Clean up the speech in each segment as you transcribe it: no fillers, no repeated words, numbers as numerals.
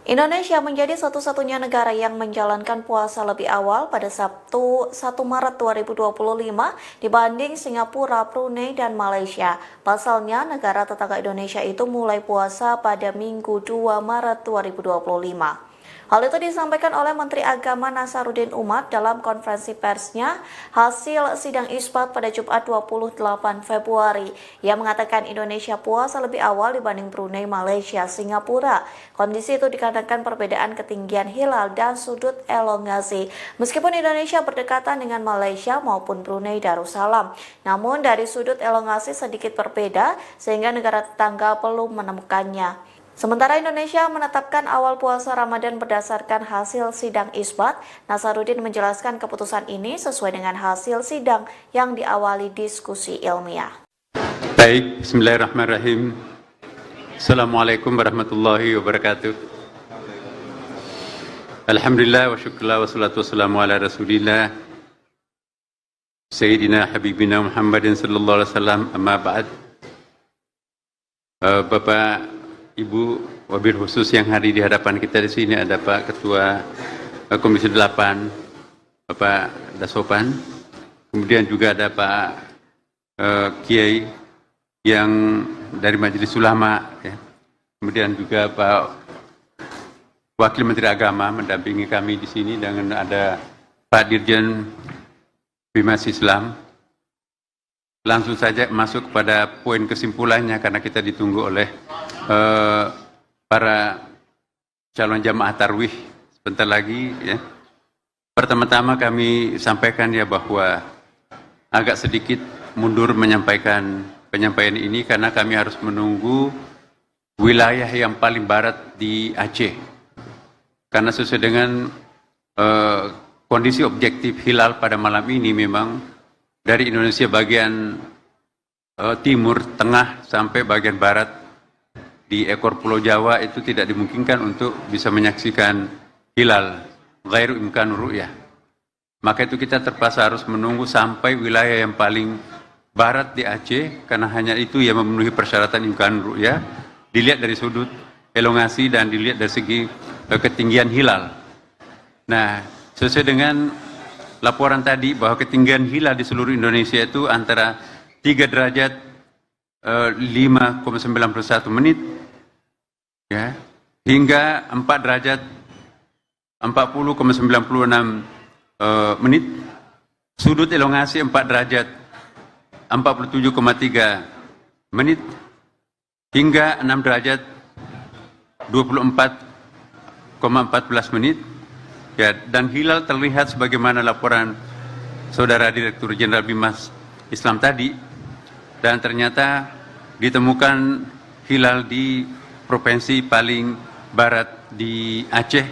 Indonesia menjadi satu-satunya negara yang menjalankan puasa lebih awal pada Sabtu 1 Maret 2025 dibanding Singapura, Brunei, dan Malaysia. Pasalnya, negara tetangga Indonesia itu mulai puasa pada Minggu 2 Maret 2025. Hal itu disampaikan oleh Menteri Agama Nasaruddin Umar dalam konferensi persnya hasil sidang isbat pada Jumat 28 Februari. Ia mengatakan Indonesia puasa lebih awal dibanding Brunei, Malaysia, Singapura. Kondisi itu dikarenakan perbedaan ketinggian hilal dan sudut elongasi. Meskipun Indonesia berdekatan dengan Malaysia maupun Brunei Darussalam, namun dari sudut elongasi sedikit berbeda sehingga negara tetangga belum menemukannya. Sementara Indonesia menetapkan awal puasa Ramadan berdasarkan hasil sidang isbat, Nasaruddin menjelaskan keputusan ini sesuai dengan hasil sidang yang diawali diskusi ilmiah. Baik, bismillahirrahmanirrahim. Assalamualaikum warahmatullahi wabarakatuh. Alhamdulillah wa syukurlah wa salatu wassalamu ala rasulillah Sayyidina Habibina Muhammadin sallallahu alaihi wasallam, amma ba'd. Bapak, Ibu, wabil khusus yang hari di hadapan kita di sini ada Pak Ketua Komisi 8, Bapak Dasopan, kemudian juga ada Pak Kiai yang dari Majelis Ulama, ya. Kemudian juga Pak Wakil Menteri Agama mendampingi kami di sini, dan ada Pak Dirjen Bimas Islam. Langsung saja masuk kepada poin kesimpulannya karena kita ditunggu oleh para calon jamaah tarwih sebentar lagi, ya. Pertama-tama kami sampaikan ya bahwa agak sedikit mundur menyampaikan penyampaian ini karena kami harus menunggu wilayah yang paling barat di Aceh. Karena sesuai dengan kondisi objektif hilal pada malam ini memang dari Indonesia bagian timur, tengah sampai bagian barat di ekor Pulau Jawa itu tidak dimungkinkan untuk bisa menyaksikan hilal ghairu imkan ru'yah. Maka itu kita terpaksa harus menunggu sampai wilayah yang paling barat di Aceh, karena hanya itu yang memenuhi persyaratan imkan ru'yah, dilihat dari sudut elongasi dan dilihat dari segi ketinggian hilal. Nah, sesuai dengan laporan tadi bahwa ketinggian hilal di seluruh Indonesia itu antara 3 derajat 5,91 menit, ya, hingga 4 derajat 40,96 menit. Sudut elongasi 4 derajat 47,3 menit hingga 6 derajat 24,14 menit. Ya, dan hilal terlihat sebagaimana laporan Saudara Direktur Jenderal Bimas Islam tadi, dan ternyata ditemukan hilal di provinsi paling barat di Aceh,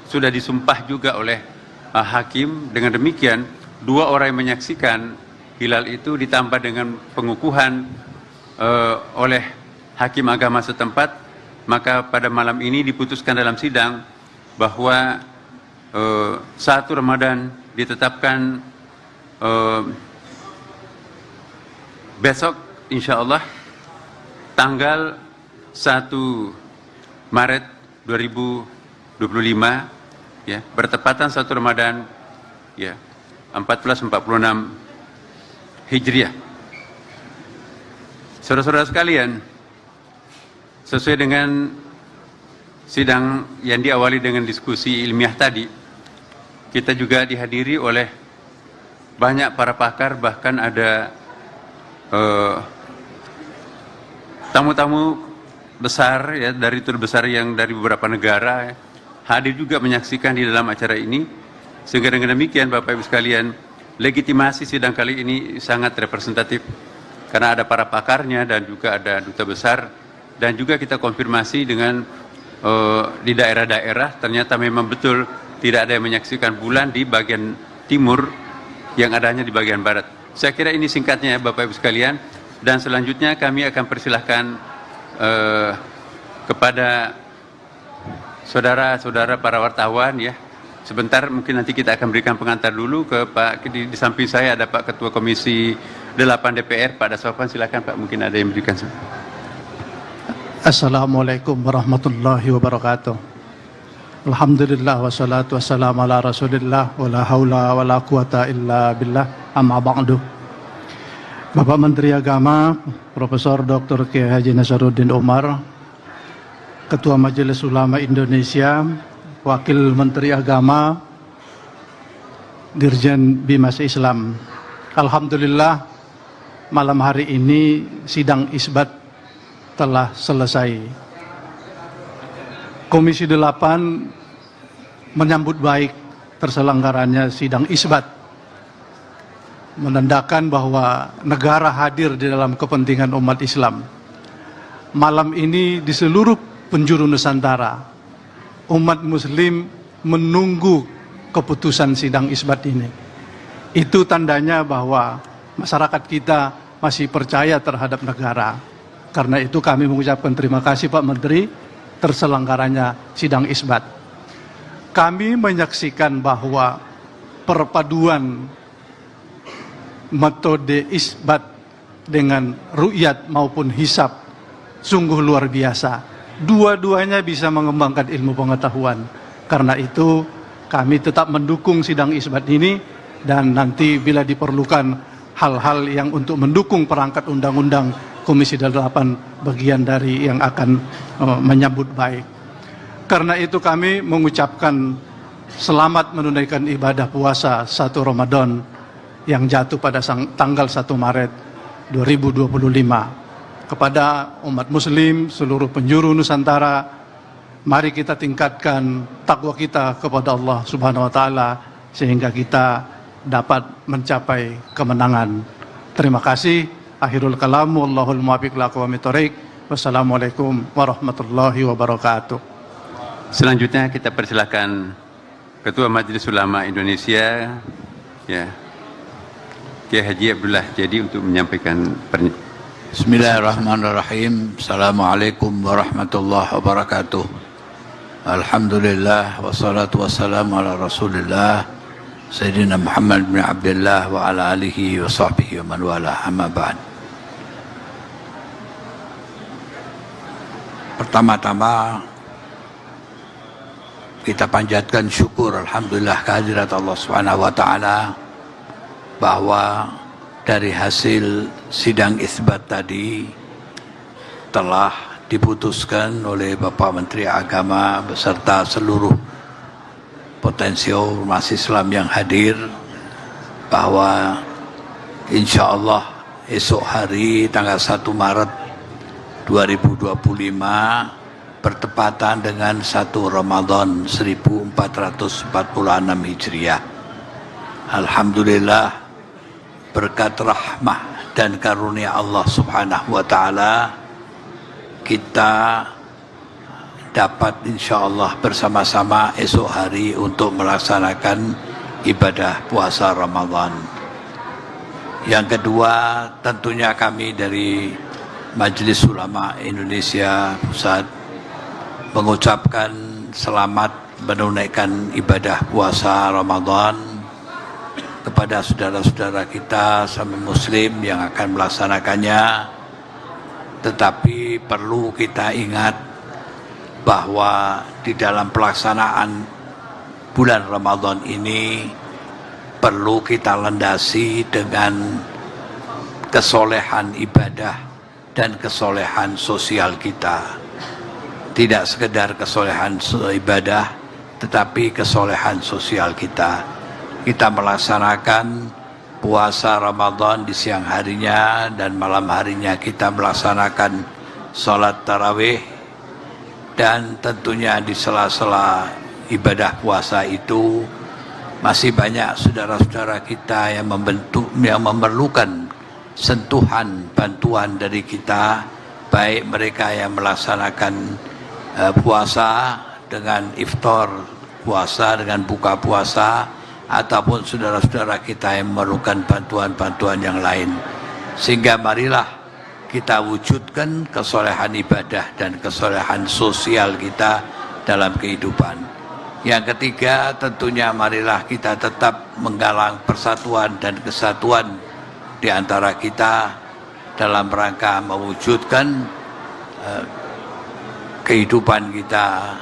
sudah disumpah juga oleh hakim. Dengan demikian 2 orang yang menyaksikan hilal itu ditambah dengan pengukuhan oleh hakim agama setempat, maka pada malam ini diputuskan dalam sidang bahwa 1 Ramadan ditetapkan besok insya Allah tanggal 1 Maret 2025, ya, bertepatan 1 Ramadan, ya, 1446 Hijriah. Saudara-saudara sekalian, sesuai dengan sidang yang diawali dengan diskusi ilmiah tadi, kita juga dihadiri oleh banyak para pakar, bahkan ada tamu-tamu besar, ya, dari tur besar yang dari beberapa negara, ya, hadir juga menyaksikan di dalam acara ini. Sehingga dengan demikian Bapak Ibu sekalian, legitimasi sidang kali ini sangat representatif karena ada para pakarnya dan juga ada duta besar, dan juga kita konfirmasi dengan di daerah-daerah ternyata memang betul tidak ada yang menyaksikan bulan di bagian timur, yang adanya di bagian barat. Saya kira ini singkatnya ya Bapak Ibu sekalian, dan selanjutnya kami akan persilahkan kepada saudara-saudara para wartawan, ya. Sebentar mungkin nanti kita akan berikan pengantar dulu ke Pak, di samping saya ada Pak Ketua Komisi 8 DPR, Pak Dasopan, silakan Pak, mungkin ada yang berikan. Assalamualaikum warahmatullahi wabarakatuh. Alhamdulillah wassalatu wassalamu ala rasulillah wa la haula wa la quwata illa billah amma ba'du. Bapak Menteri Agama Profesor Dr. Kiai Haji Nasaruddin Umar, Ketua Majelis Ulama Indonesia, Wakil Menteri Agama, Dirjen Bimas Islam. Alhamdulillah malam hari ini sidang isbat telah selesai. Komisi 8 menyambut baik terselenggaranya sidang isbat, menandakan bahwa negara hadir di dalam kepentingan umat Islam. Malam ini di seluruh penjuru Nusantara, umat Muslim menunggu keputusan sidang isbat ini. Itu tandanya bahwa masyarakat kita masih percaya terhadap negara. Karena itu kami mengucapkan terima kasih Pak Menteri terselenggaranya sidang isbat. Kami menyaksikan bahwa perpaduan metode isbat dengan ru'yat maupun hisab sungguh luar biasa. Dua-duanya bisa mengembangkan ilmu pengetahuan. Karena itu kami tetap mendukung sidang isbat ini, dan nanti bila diperlukan hal-hal yang untuk mendukung perangkat undang-undang, Komisi 8 bagian dari yang akan menyambut baik. Karena itu kami mengucapkan selamat menunaikan ibadah puasa 1 Ramadan yang jatuh pada tanggal 1 Maret 2025. Kepada umat Muslim seluruh penjuru Nusantara, mari kita tingkatkan takwa kita kepada Allah Subhanahu wa Ta'ala sehingga kita dapat mencapai kemenangan. Terima kasih. Akhirul kalam, wallahul muwaffiq ila aqwamit thoriq. Wassalamualaikum warahmatullahi wabarakatuh. Selanjutnya kita persilakan Ketua Majelis Ulama Indonesia, ya, Kiai Haji Abdullah Jadi untuk menyampaikan pernyataan. Bismillahirrahmanirrahim. Assalamualaikum warahmatullahi wabarakatuh. Alhamdulillah wassalatu wassalamu ala Rasulillah Sayyidina Muhammad bin Abdullah wa ala alihi wa sahbihi wa man wala, amma ba'd. Pertama-tama kita panjatkan syukur alhamdulillah kehadirat Allah Subhanahu wa taala bahwa dari hasil sidang isbat tadi telah diputuskan oleh Bapak Menteri Agama beserta seluruh potensial umat Islam yang hadir bahwa insya Allah esok hari tanggal 1 Maret 2025 bertepatan dengan 1 Ramadan 1446 Hijriah. Alhamdulillah berkat rahmah dan karunia Allah Subhanahu wa Ta'ala kita dapat insya Allah bersama-sama esok hari untuk melaksanakan ibadah puasa Ramadan. Yang kedua, tentunya kami dari Majelis Ulama Indonesia Pusat mengucapkan selamat menunaikan ibadah puasa Ramadan kepada saudara-saudara kita sama Muslim yang akan melaksanakannya. Tetapi perlu kita ingat bahwa di dalam pelaksanaan bulan Ramadan ini perlu kita landasi dengan kesolehan ibadah dan kesolehan sosial kita. Tidak sekedar kesolehan ibadah, tetapi kesolehan sosial kita. Kita melaksanakan puasa Ramadan di siang harinya dan malam harinya kita melaksanakan sholat tarawih, dan tentunya di sela-sela ibadah puasa itu masih banyak saudara-saudara kita yang memerlukan sentuhan bantuan dari kita, baik mereka yang melaksanakan puasa dengan iftar puasa, dengan buka puasa, ataupun saudara-saudara kita yang memerlukan bantuan-bantuan yang lain. Sehingga marilah kita wujudkan kesolehan ibadah dan kesolehan sosial kita dalam kehidupan. Yang ketiga, tentunya marilah kita tetap menggalang persatuan dan kesatuan di antara kita dalam rangka mewujudkan kehidupan kita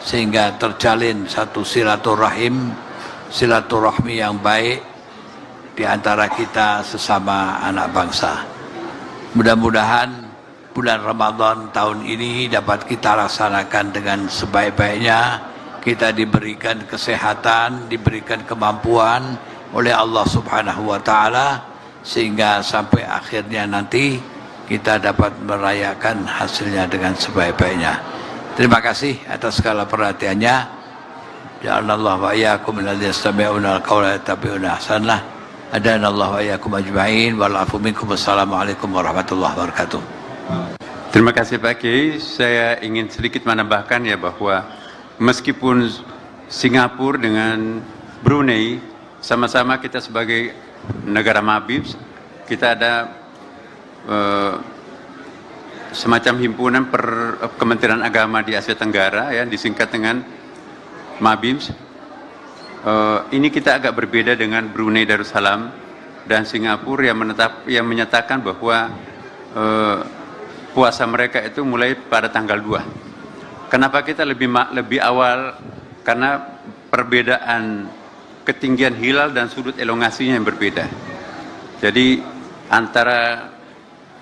sehingga terjalin satu silaturahmi yang baik di antara kita sesama anak bangsa. Mudah-mudahan bulan Ramadan tahun ini dapat kita laksanakan dengan sebaik-baiknya. Kita diberikan kesehatan, diberikan kemampuan oleh Allah Subhanahu wa Ta'ala, sehingga sampai akhirnya nanti kita dapat merayakan hasilnya dengan sebaik-baiknya. Terima kasih atas segala perhatiannya. Ja'alallahu wa iyyakum minalladzina yastami'una al-qawla yattabi'una ahsanah. Adanallahu wa iyyakum ajma'in wal 'afu minkum. Wassalamualaikum warahmatullahi wabarakatuh. Terima kasih Pak Kiai. Saya ingin sedikit menambahkan ya bahwa meskipun Singapura dengan Brunei sama-sama kita sebagai negara Mabib, kita ada semacam himpunan Kementerian Agama di Asia Tenggara ya, disingkat dengan Mabib. Ini kita agak berbeda dengan Brunei Darussalam dan Singapura yang menyatakan bahwa puasa mereka itu mulai pada tanggal 2. Kenapa kita lebih awal? Karena perbedaan ketinggian hilal dan sudut elongasinya yang berbeda. Jadi antara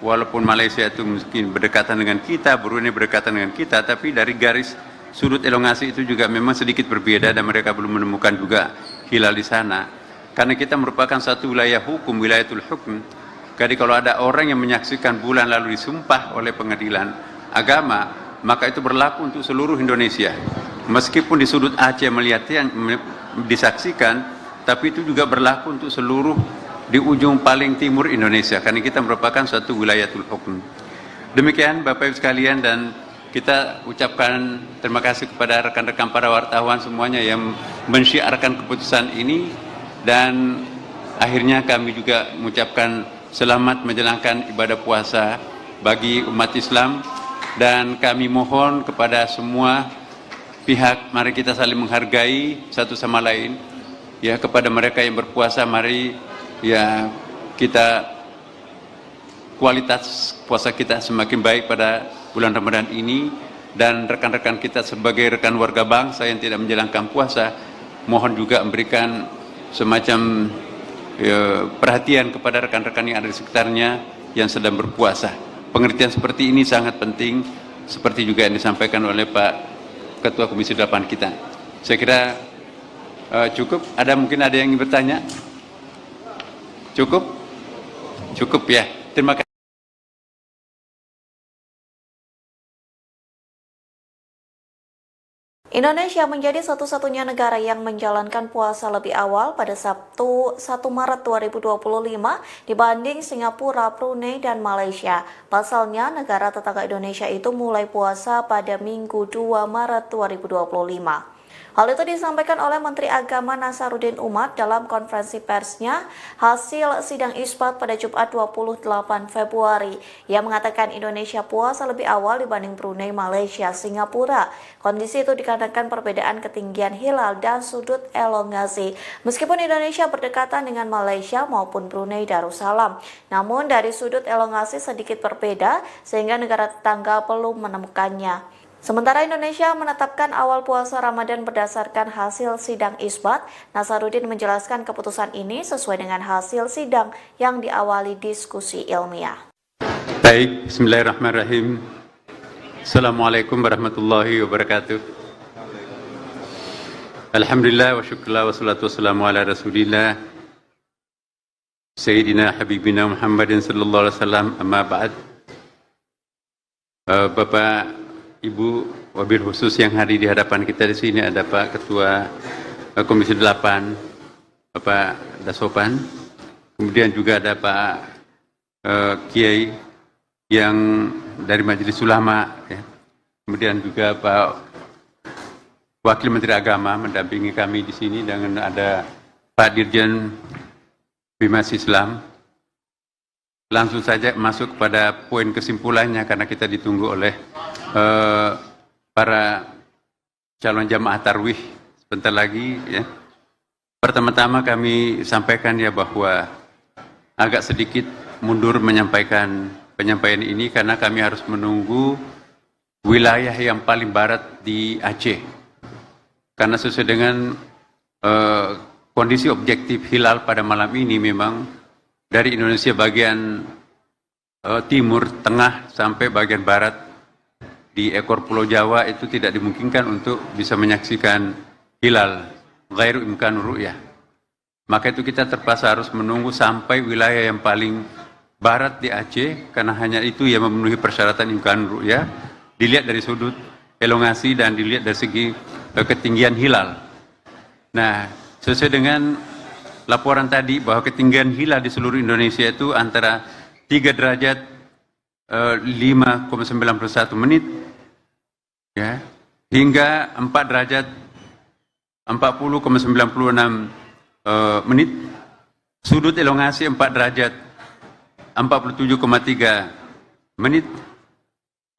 walaupun Malaysia itu mungkin berdekatan dengan kita, Brunei berdekatan dengan kita, tapi dari garis sudut elongasi itu juga memang sedikit berbeda dan mereka belum menemukan juga hilal di sana. Karena kita merupakan satu wilayah hukum, wilayatul hukum. Jadi kalau ada orang yang menyaksikan bulan lalu disumpah oleh pengadilan agama, maka itu berlaku untuk seluruh Indonesia. Meskipun di sudut Aceh melihatnya disaksikan, tapi itu juga berlaku untuk seluruh di ujung paling timur Indonesia, karena kita merupakan suatu wilayatul hukum. Demikian Bapak Ibu sekalian, dan kita ucapkan terima kasih kepada rekan-rekan para wartawan semuanya yang mensyiarkan keputusan ini, dan akhirnya kami juga mengucapkan selamat menjalankan ibadah puasa bagi umat Islam. Dan kami mohon kepada semua pihak, mari kita saling menghargai satu sama lain. Ya, kepada mereka yang berpuasa, mari ya kita kualitas puasa kita semakin baik pada bulan Ramadan ini. Dan rekan-rekan kita sebagai rekan warga bangsa yang tidak menjalankan puasa, mohon juga memberikan semacam perhatian kepada rekan-rekan yang ada di sekitarnya yang sedang berpuasa. Pengertian seperti ini sangat penting, seperti juga yang disampaikan oleh Pak Ketua Komisi 8 kita. Saya kira cukup. Mungkin ada yang ingin bertanya? Cukup? Cukup ya. Terima kasih. Indonesia menjadi satu-satunya negara yang menjalankan puasa lebih awal pada Sabtu 1 Maret 2025 dibanding Singapura, Brunei, dan Malaysia. Pasalnya, negara tetangga Indonesia itu mulai puasa pada Minggu 2 Maret 2025. Hal itu disampaikan oleh Menteri Agama Nasaruddin Umar dalam konferensi persnya hasil sidang isbat pada Jumat 28 Februari. Ia mengatakan Indonesia puasa lebih awal dibanding Brunei, Malaysia, Singapura. Kondisi itu dikarenakan perbedaan ketinggian hilal dan sudut elongasi. Meskipun Indonesia berdekatan dengan Malaysia maupun Brunei Darussalam, namun dari sudut elongasi sedikit berbeda sehingga negara tetangga belum menemukannya. Sementara Indonesia menetapkan awal puasa Ramadan berdasarkan hasil sidang isbat, Nasaruddin menjelaskan keputusan ini sesuai dengan hasil sidang yang diawali diskusi ilmiah. Baik, bismillahirrahmanirrahim. Assalamualaikum warahmatullahi wabarakatuh. Alhamdulillah wa syukurlah wa salatu wassalamu ala rasulillah Sayyidina Habibina Muhammadin sallallahu alaihi wasallam, amma ba'd. Bapak, Ibu, wabil khusus yang hadir di hadapan kita di sini ada Pak Ketua Komisi 8, Bapak Dasopan, kemudian juga ada Pak Kiai yang dari Majelis Ulama, ya. Kemudian juga Pak Wakil Menteri Agama mendampingi kami di sini, dan ada Pak Dirjen Bimas Islam. Langsung saja masuk kepada poin kesimpulannya karena kita ditunggu oleh para calon jamaah tarwih sebentar lagi ya. Pertama-tama kami sampaikan ya bahwa agak sedikit mundur menyampaikan penyampaian ini karena kami harus menunggu wilayah yang paling barat di Aceh karena sesuai dengan kondisi objektif hilal pada malam ini memang dari Indonesia bagian timur, tengah sampai bagian barat di ekor Pulau Jawa itu tidak dimungkinkan untuk bisa menyaksikan hilal ghairu imkan ru'yah. Maka itu kita terpaksa harus menunggu sampai wilayah yang paling barat di Aceh, karena hanya itu yang memenuhi persyaratan imkan ru'yah, dilihat dari sudut elongasi dan dilihat dari segi ketinggian hilal. Nah, sesuai dengan laporan tadi bahwa ketinggian hilal di seluruh Indonesia itu antara 3 derajat 5,91 menit ya, hingga 4 derajat 40,96 menit, sudut elongasi 4 derajat 47,3 menit,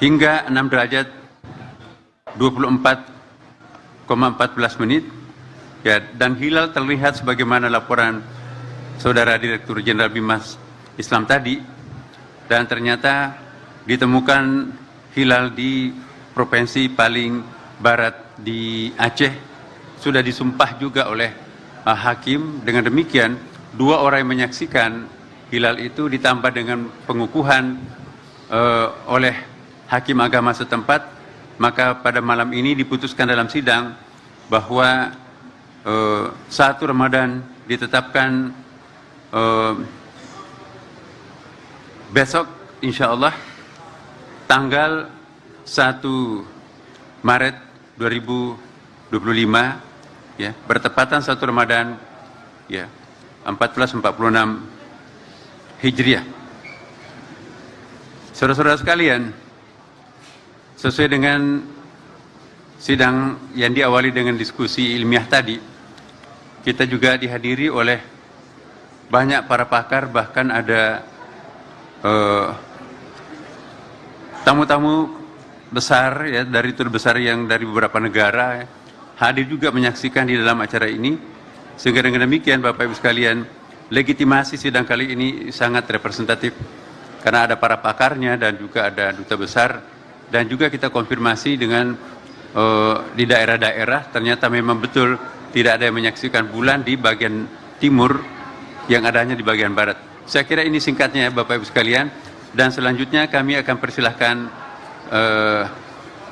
hingga 6 derajat 24,14 menit, ya, dan hilal terlihat sebagaimana laporan Saudara Direktur Jenderal Bimas Islam tadi, dan ternyata ditemukan hilal di provinsi paling barat di Aceh, sudah disumpah juga oleh hakim. Dengan demikian 2 orang yang menyaksikan hilal itu ditambah dengan pengukuhan oleh hakim agama setempat, maka pada malam ini diputuskan dalam sidang bahwa 1 Ramadan ditetapkan besok insya Allah tanggal 1 Maret 2025 ya, bertepatan 1 Ramadan ya 1446 Hijriah. Saudara-saudara sekalian, sesuai dengan sidang yang diawali dengan diskusi ilmiah tadi, kita juga dihadiri oleh banyak para pakar, bahkan ada tamu-tamu besar ya, dari tur besar yang dari beberapa negara ya, hadir juga menyaksikan di dalam acara ini. Sehingga dengan demikian Bapak Ibu sekalian, legitimasi sidang kali ini sangat representatif karena ada para pakarnya dan juga ada duta besar, dan juga kita konfirmasi dengan di daerah-daerah ternyata memang betul tidak ada yang menyaksikan bulan di bagian timur, yang adanya di bagian barat. Saya kira ini singkatnya Bapak Ibu sekalian, dan selanjutnya kami akan persilahkan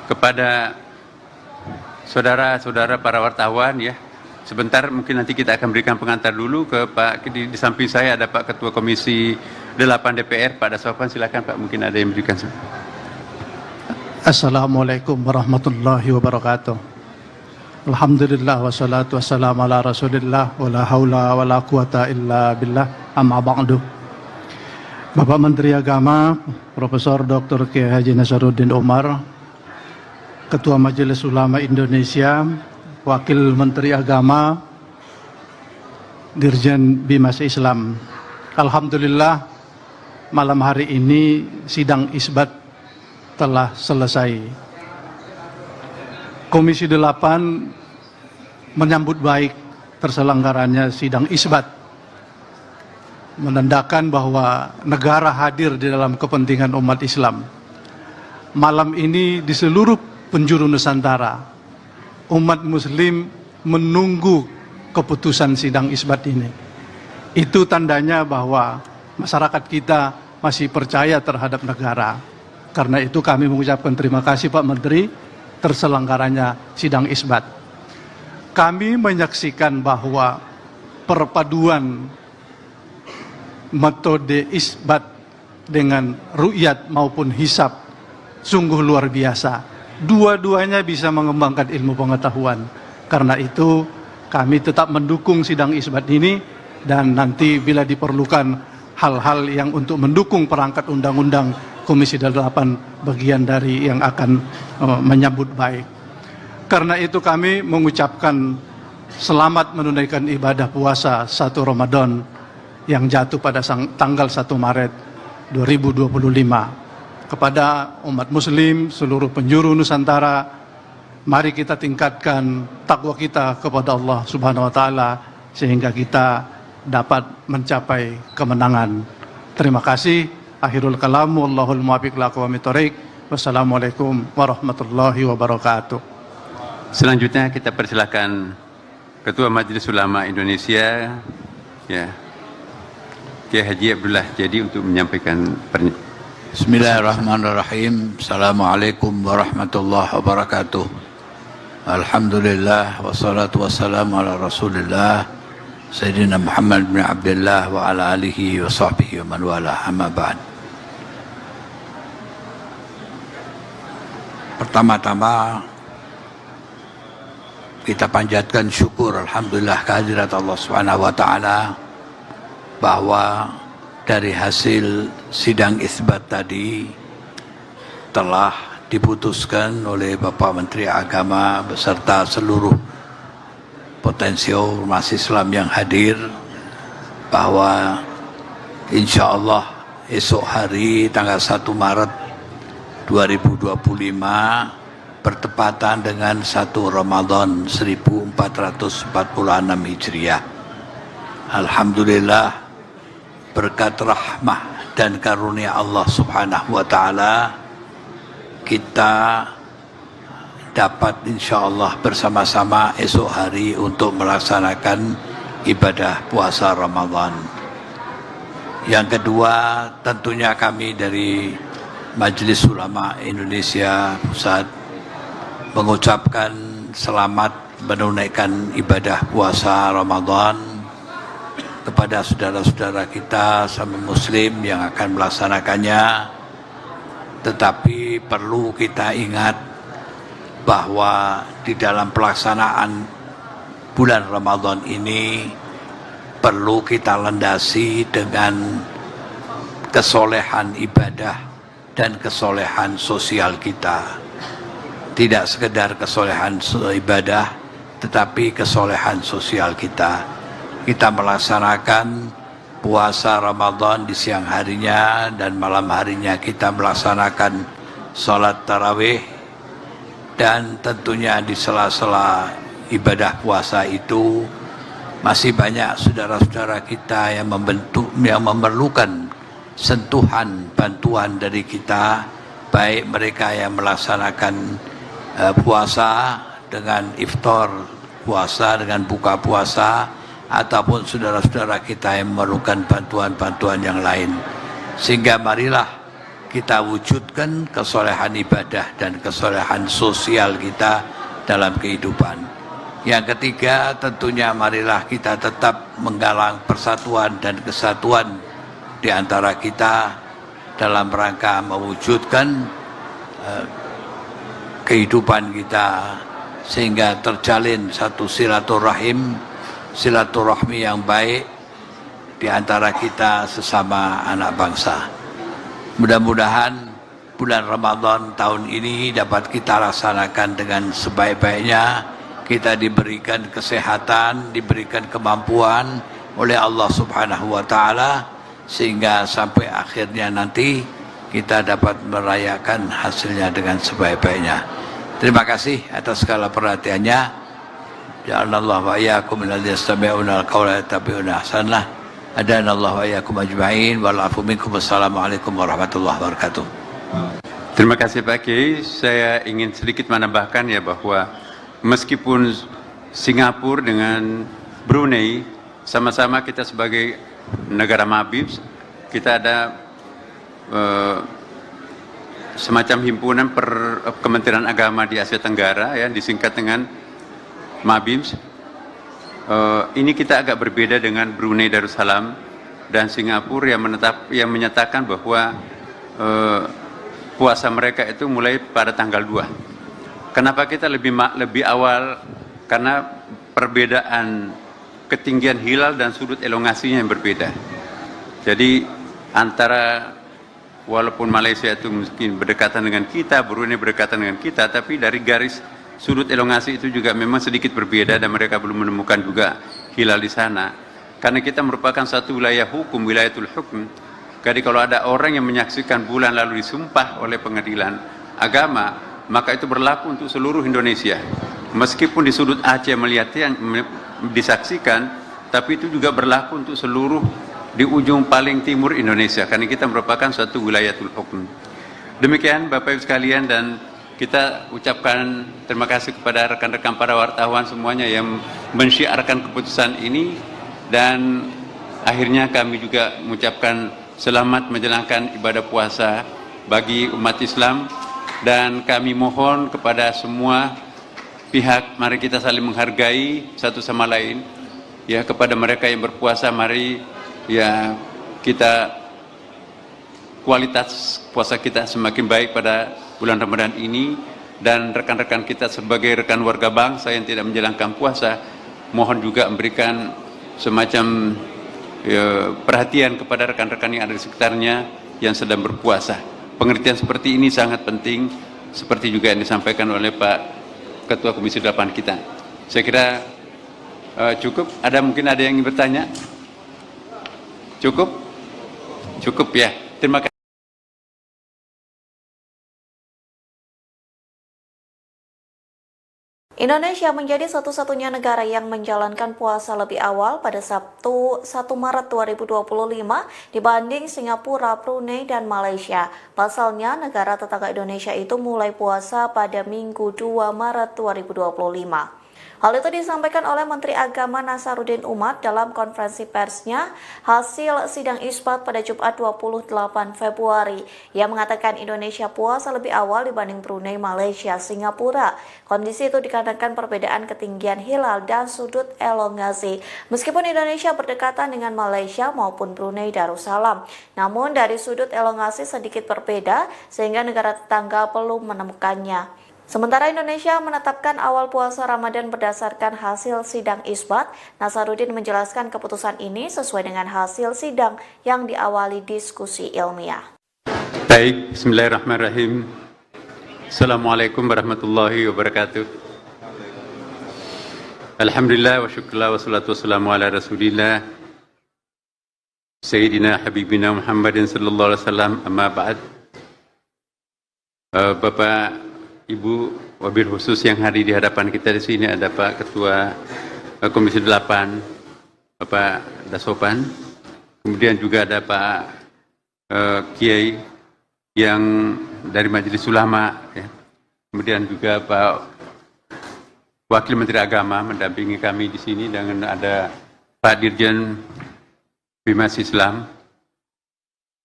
kepada saudara-saudara para wartawan ya. Sebentar mungkin nanti kita akan berikan pengantar dulu ke Pak, di samping saya ada Pak Ketua Komisi 8 DPR, Pak Daswapan, silakan Pak, mungkin ada yang berikan. Assalamualaikum warahmatullahi wabarakatuh. Alhamdulillah wassalatu wassalamu ala rasulillah wa la haula wa la quwata illa billah, amma ba'du. Bapak Menteri Agama Profesor Dr. Kiai Haji Nasaruddin Umar, Ketua Majelis Ulama Indonesia, Wakil Menteri Agama, Dirjen Bimas Islam. Alhamdulillah malam hari ini sidang isbat telah selesai. Komisi 8 menyambut baik terselenggaranya sidang isbat, menandakan bahwa negara hadir di dalam kepentingan umat Islam. Malam ini di seluruh penjuru Nusantara, umat Muslim menunggu keputusan sidang isbat ini. Itu tandanya bahwa masyarakat kita masih percaya terhadap negara. Karena itu kami mengucapkan terima kasih Pak Menteri terselenggaranya sidang isbat. Kami menyaksikan bahwa perpaduan metode isbat dengan ru'yat maupun hisab sungguh luar biasa. Dua-duanya bisa mengembangkan ilmu pengetahuan. Karena itu kami tetap mendukung sidang isbat ini, dan nanti bila diperlukan hal-hal yang untuk mendukung perangkat undang-undang, Komisi 8 bagian dari yang akan menyambut baik. Karena itu kami mengucapkan selamat menunaikan ibadah puasa 1 Ramadan yang jatuh pada tanggal 1 Maret 2025. Kepada umat Muslim seluruh penjuru Nusantara, mari kita tingkatkan takwa kita kepada Allah Subhanahu wa Ta'ala sehingga kita dapat mencapai kemenangan. Terima kasih. Akhirul kalam, wallahul muwaffiq ila aqwamit thoriq. Wassalamualaikum warahmatullahi wabarakatuh. Selanjutnya kita persilakan Ketua Majelis Ulama Indonesia, ya, Kiai Haji Abdullah Jadi untuk menyampaikan pernyataan. Bismillahirrahmanirrahim. Assalamualaikum warahmatullahi wabarakatuh. Alhamdulillah wassalatu wassalamu ala Rasulillah Sayyidina Muhammad bin Abdullah wa ala alihi wa sahbihi wa man wala, amma ba'd. Pertama-tama kita panjatkan syukur alhamdulillah kehadirat Allah Subhanahu wa taala bahwa dari hasil sidang isbat tadi telah diputuskan oleh Bapak Menteri Agama beserta seluruh potensial ormas Islam yang hadir bahwa insya Allah esok hari tanggal 1 Maret 2025 bertepatan dengan 1 Ramadan 1446 Hijriah. Alhamdulillah, berkat rahmah dan karunia Allah Subhanahu wa taala kita dapat insyaallah bersama-sama esok hari untuk melaksanakan ibadah puasa Ramadan. Yang kedua, tentunya kami dari Majelis Ulama Indonesia Pusat mengucapkan selamat menunaikan ibadah puasa Ramadan kepada saudara-saudara kita sama muslim yang akan melaksanakannya. Tetapi perlu kita ingat bahwa di dalam pelaksanaan bulan Ramadan ini perlu kita landasi dengan kesolehan ibadah dan kesolehan sosial kita. Tidak sekedar kesolehan ibadah, tetapi kesolehan sosial kita. Kita melaksanakan puasa Ramadan di siang harinya dan malam harinya kita melaksanakan sholat tarawih, dan tentunya di sela-sela ibadah puasa itu masih banyak saudara-saudara kita yang memerlukan sentuhan bantuan dari kita, baik mereka yang melaksanakan puasa dengan iftar puasa, dengan buka puasa, ataupun saudara-saudara kita yang memerlukan bantuan-bantuan yang lain. Sehingga marilah kita wujudkan kesolehan ibadah dan kesolehan sosial kita dalam kehidupan. Yang ketiga, tentunya marilah kita tetap menggalang persatuan dan kesatuan di antara kita dalam rangka mewujudkan kehidupan kita sehingga terjalin satu silaturahmi yang baik di antara kita sesama anak bangsa. Mudah-mudahan bulan Ramadan tahun ini dapat kita laksanakan dengan sebaik-baiknya. Kita diberikan kesehatan, diberikan kemampuan oleh Allah Subhanahu wa taala sehingga sampai akhirnya nanti kita dapat merayakan hasilnya dengan sebaik-baiknya. Terima kasih atas segala perhatiannya. Ja'alallahu wa iyyakum minalladzina yastami'una al-qawla yattabi'una ahsanah. Adanallahu wa iyyakum ajma'in wal 'afu minkum. Wassalamualaikum warahmatullahi wabarakatuh. Terima kasih Pak Kiai. Saya ingin sedikit menambahkan ya bahwa meskipun Singapura dengan Brunei sama-sama kita sebagai negara MABIBS, kita ada semacam himpunan Kementerian Agama di Asia Tenggara ya, disingkat dengan MABIBS. Ini kita agak berbeda dengan Brunei Darussalam dan Singapura yang menyatakan bahwa puasa mereka itu mulai pada tanggal 2. Kenapa kita lebih awal? Karena perbedaan ketinggian hilal dan sudut elongasinya yang berbeda. Jadi antara walaupun Malaysia itu mungkin berdekatan dengan kita, Brunei berdekatan dengan kita, tapi dari garis sudut elongasi itu juga memang sedikit berbeda dan mereka belum menemukan juga hilal di sana. Karena kita merupakan satu wilayah hukum, wilayatul hukum. Jadi kalau ada orang yang menyaksikan bulan lalu disumpah oleh pengadilan agama, maka itu berlaku untuk seluruh Indonesia. Meskipun di sudut Aceh melihatnya disaksikan, tapi itu juga berlaku untuk seluruh di ujung paling timur Indonesia, karena kita merupakan suatu wilayatul hukum. Demikian Bapak Ibu sekalian, dan kita ucapkan terima kasih kepada rekan-rekan para wartawan semuanya yang mensyiarkan keputusan ini, dan akhirnya kami juga mengucapkan selamat menjalankan ibadah puasa bagi umat Islam, dan kami mohon kepada semua pihak, mari kita saling menghargai satu sama lain. Ya, kepada mereka yang berpuasa, mari ya kita kualitas puasa kita semakin baik pada bulan Ramadan ini, dan rekan-rekan kita sebagai rekan warga bangsa yang tidak menjalankan puasa, mohon juga memberikan semacam perhatian kepada rekan-rekan yang ada di sekitarnya yang sedang berpuasa. Pengertian seperti ini sangat penting, seperti juga yang disampaikan oleh Pak Ketua Komisi 8 kita. Saya kira cukup. Mungkin ada yang ingin bertanya? Cukup? Cukup ya. Terima kasih. Indonesia menjadi satu-satunya negara yang menjalankan puasa lebih awal pada Sabtu 1 Maret 2025 dibanding Singapura, Brunei, dan Malaysia. Pasalnya, negara tetangga Indonesia itu mulai puasa pada Minggu 2 Maret 2025. Hal itu disampaikan oleh Menteri Agama Nasaruddin Umar dalam konferensi persnya hasil sidang isbat pada Jumat 28 Februari. Ia mengatakan Indonesia puasa lebih awal dibanding Brunei, Malaysia, Singapura. Kondisi itu dikarenakan perbedaan ketinggian hilal dan sudut elongasi. Meskipun Indonesia berdekatan dengan Malaysia maupun Brunei Darussalam, namun dari sudut elongasi sedikit berbeda sehingga negara tetangga belum menemukannya. Sementara Indonesia menetapkan awal puasa Ramadan berdasarkan hasil sidang isbat, Nasaruddin menjelaskan keputusan ini sesuai dengan hasil sidang yang diawali diskusi ilmiah. Baik, bismillahirrahmanirrahim. Assalamualaikum warahmatullahi wabarakatuh. Alhamdulillah wa syukurlah wa salatu wassalamu ala rasulillah Sayyidina Habibina Muhammadin sallallahu alaihi wasallam, amma ba'd. Bapak, Ibu, wabil khusus yang hadir di hadapan kita di sini ada Pak Ketua Komisi 8, Bapak Dasopan, kemudian juga ada Pak Kiai yang dari Majelis Ulama, ya. Kemudian juga Pak Wakil Menteri Agama mendampingi kami di sini, dan ada Pak Dirjen Bimas Islam.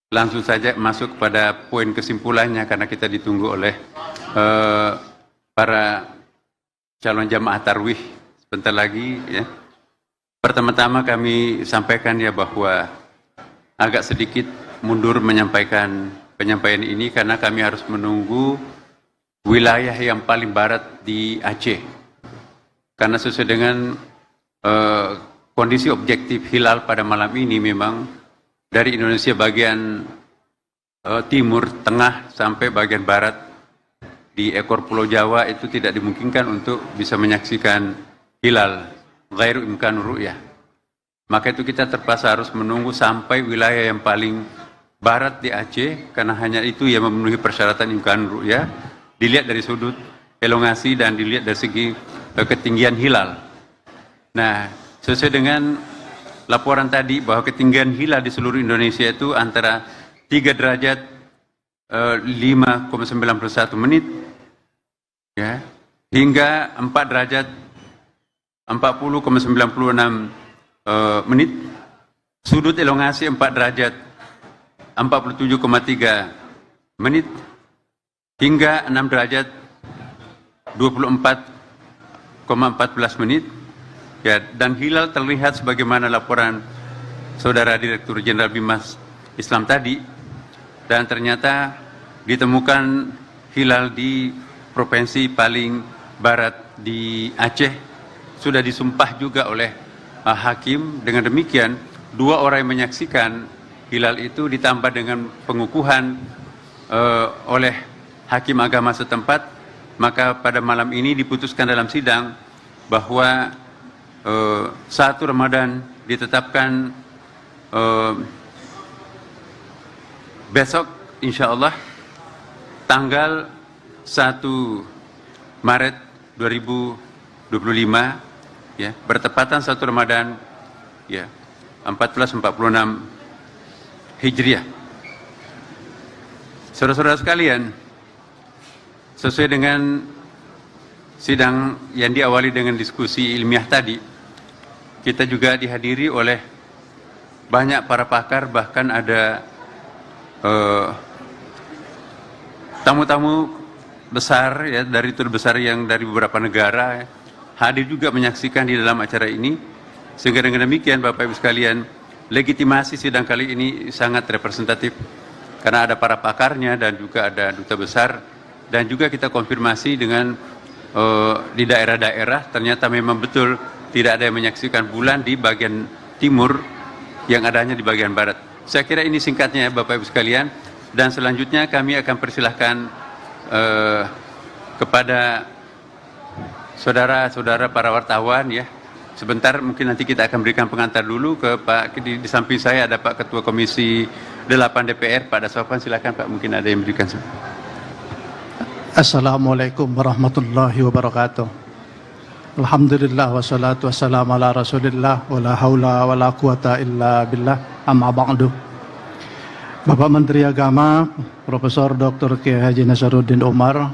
Langsung saja masuk pada poin kesimpulannya karena kita ditunggu oleh para calon jamaah tarwih sebentar lagi, ya. Pertama-tama kami sampaikan ya bahwa agak sedikit mundur menyampaikan penyampaian ini karena kami harus menunggu wilayah yang paling barat di Aceh. Karena sesuai dengan kondisi objektif hilal pada malam ini, memang dari Indonesia bagian timur, tengah, sampai bagian barat di ekor Pulau Jawa itu tidak dimungkinkan untuk bisa menyaksikan hilal, ghairu imkan ru'yah. Maka itu kita terpaksa harus menunggu sampai wilayah yang paling barat di Aceh, karena hanya itu yang memenuhi persyaratan imkan ru'yah, dilihat dari sudut elongasi dan dilihat dari segi ketinggian hilal. Nah, sesuai dengan laporan tadi bahwa ketinggian hilal di seluruh Indonesia itu antara 3 derajat 5,91 menit, ya, hingga 4 derajat 40,96 menit, sudut elongasi 4 derajat 47,3 menit, hingga 6 derajat 24,14 menit, ya, dan hilal terlihat sebagaimana laporan Saudara Direktur Jenderal Bimas Islam tadi, dan ternyata ditemukan hilal di provinsi paling barat di Aceh, sudah disumpah juga oleh hakim. Dengan demikian, 2 orang yang menyaksikan hilal itu ditambah dengan pengukuhan oleh hakim agama setempat, maka pada malam ini diputuskan dalam sidang bahwa 1 Ramadan ditetapkan besok, insya Allah tanggal 1 Maret 2025, ya, bertepatan 1 Ramadan, ya, 1446 Hijriah. Saudara-saudara sekalian, sesuai dengan sidang yang diawali dengan diskusi ilmiah tadi, kita juga dihadiri oleh banyak para pakar, bahkan ada tamu-tamu besar ya, dari besar yang dari beberapa negara hadir juga menyaksikan di dalam acara ini, sehingga dengan demikian Bapak Ibu sekalian, legitimasi sidang kali ini sangat representatif karena ada para pakarnya dan juga ada duta besar, dan juga kita konfirmasi dengan di daerah-daerah ternyata memang betul tidak ada yang menyaksikan bulan di bagian timur yang adanya di bagian barat. Saya kira ini singkatnya ya Bapak Ibu sekalian, dan selanjutnya kami akan persilahkan kepada saudara-saudara para wartawan ya. Sebentar mungkin nanti kita akan berikan pengantar dulu ke Pak, di samping saya ada Pak Ketua Komisi 8 DPR, Pak Daswapan, silakan Pak, mungkin ada yang berikan. Assalamualaikum warahmatullahi wabarakatuh. Alhamdulillah wassalatu wassalamu ala rasulillah wa la hawla wa la quwata illa billah, amma ba'du. Bapak Menteri Agama Profesor Dr. Kiai Haji Nasaruddin Umar,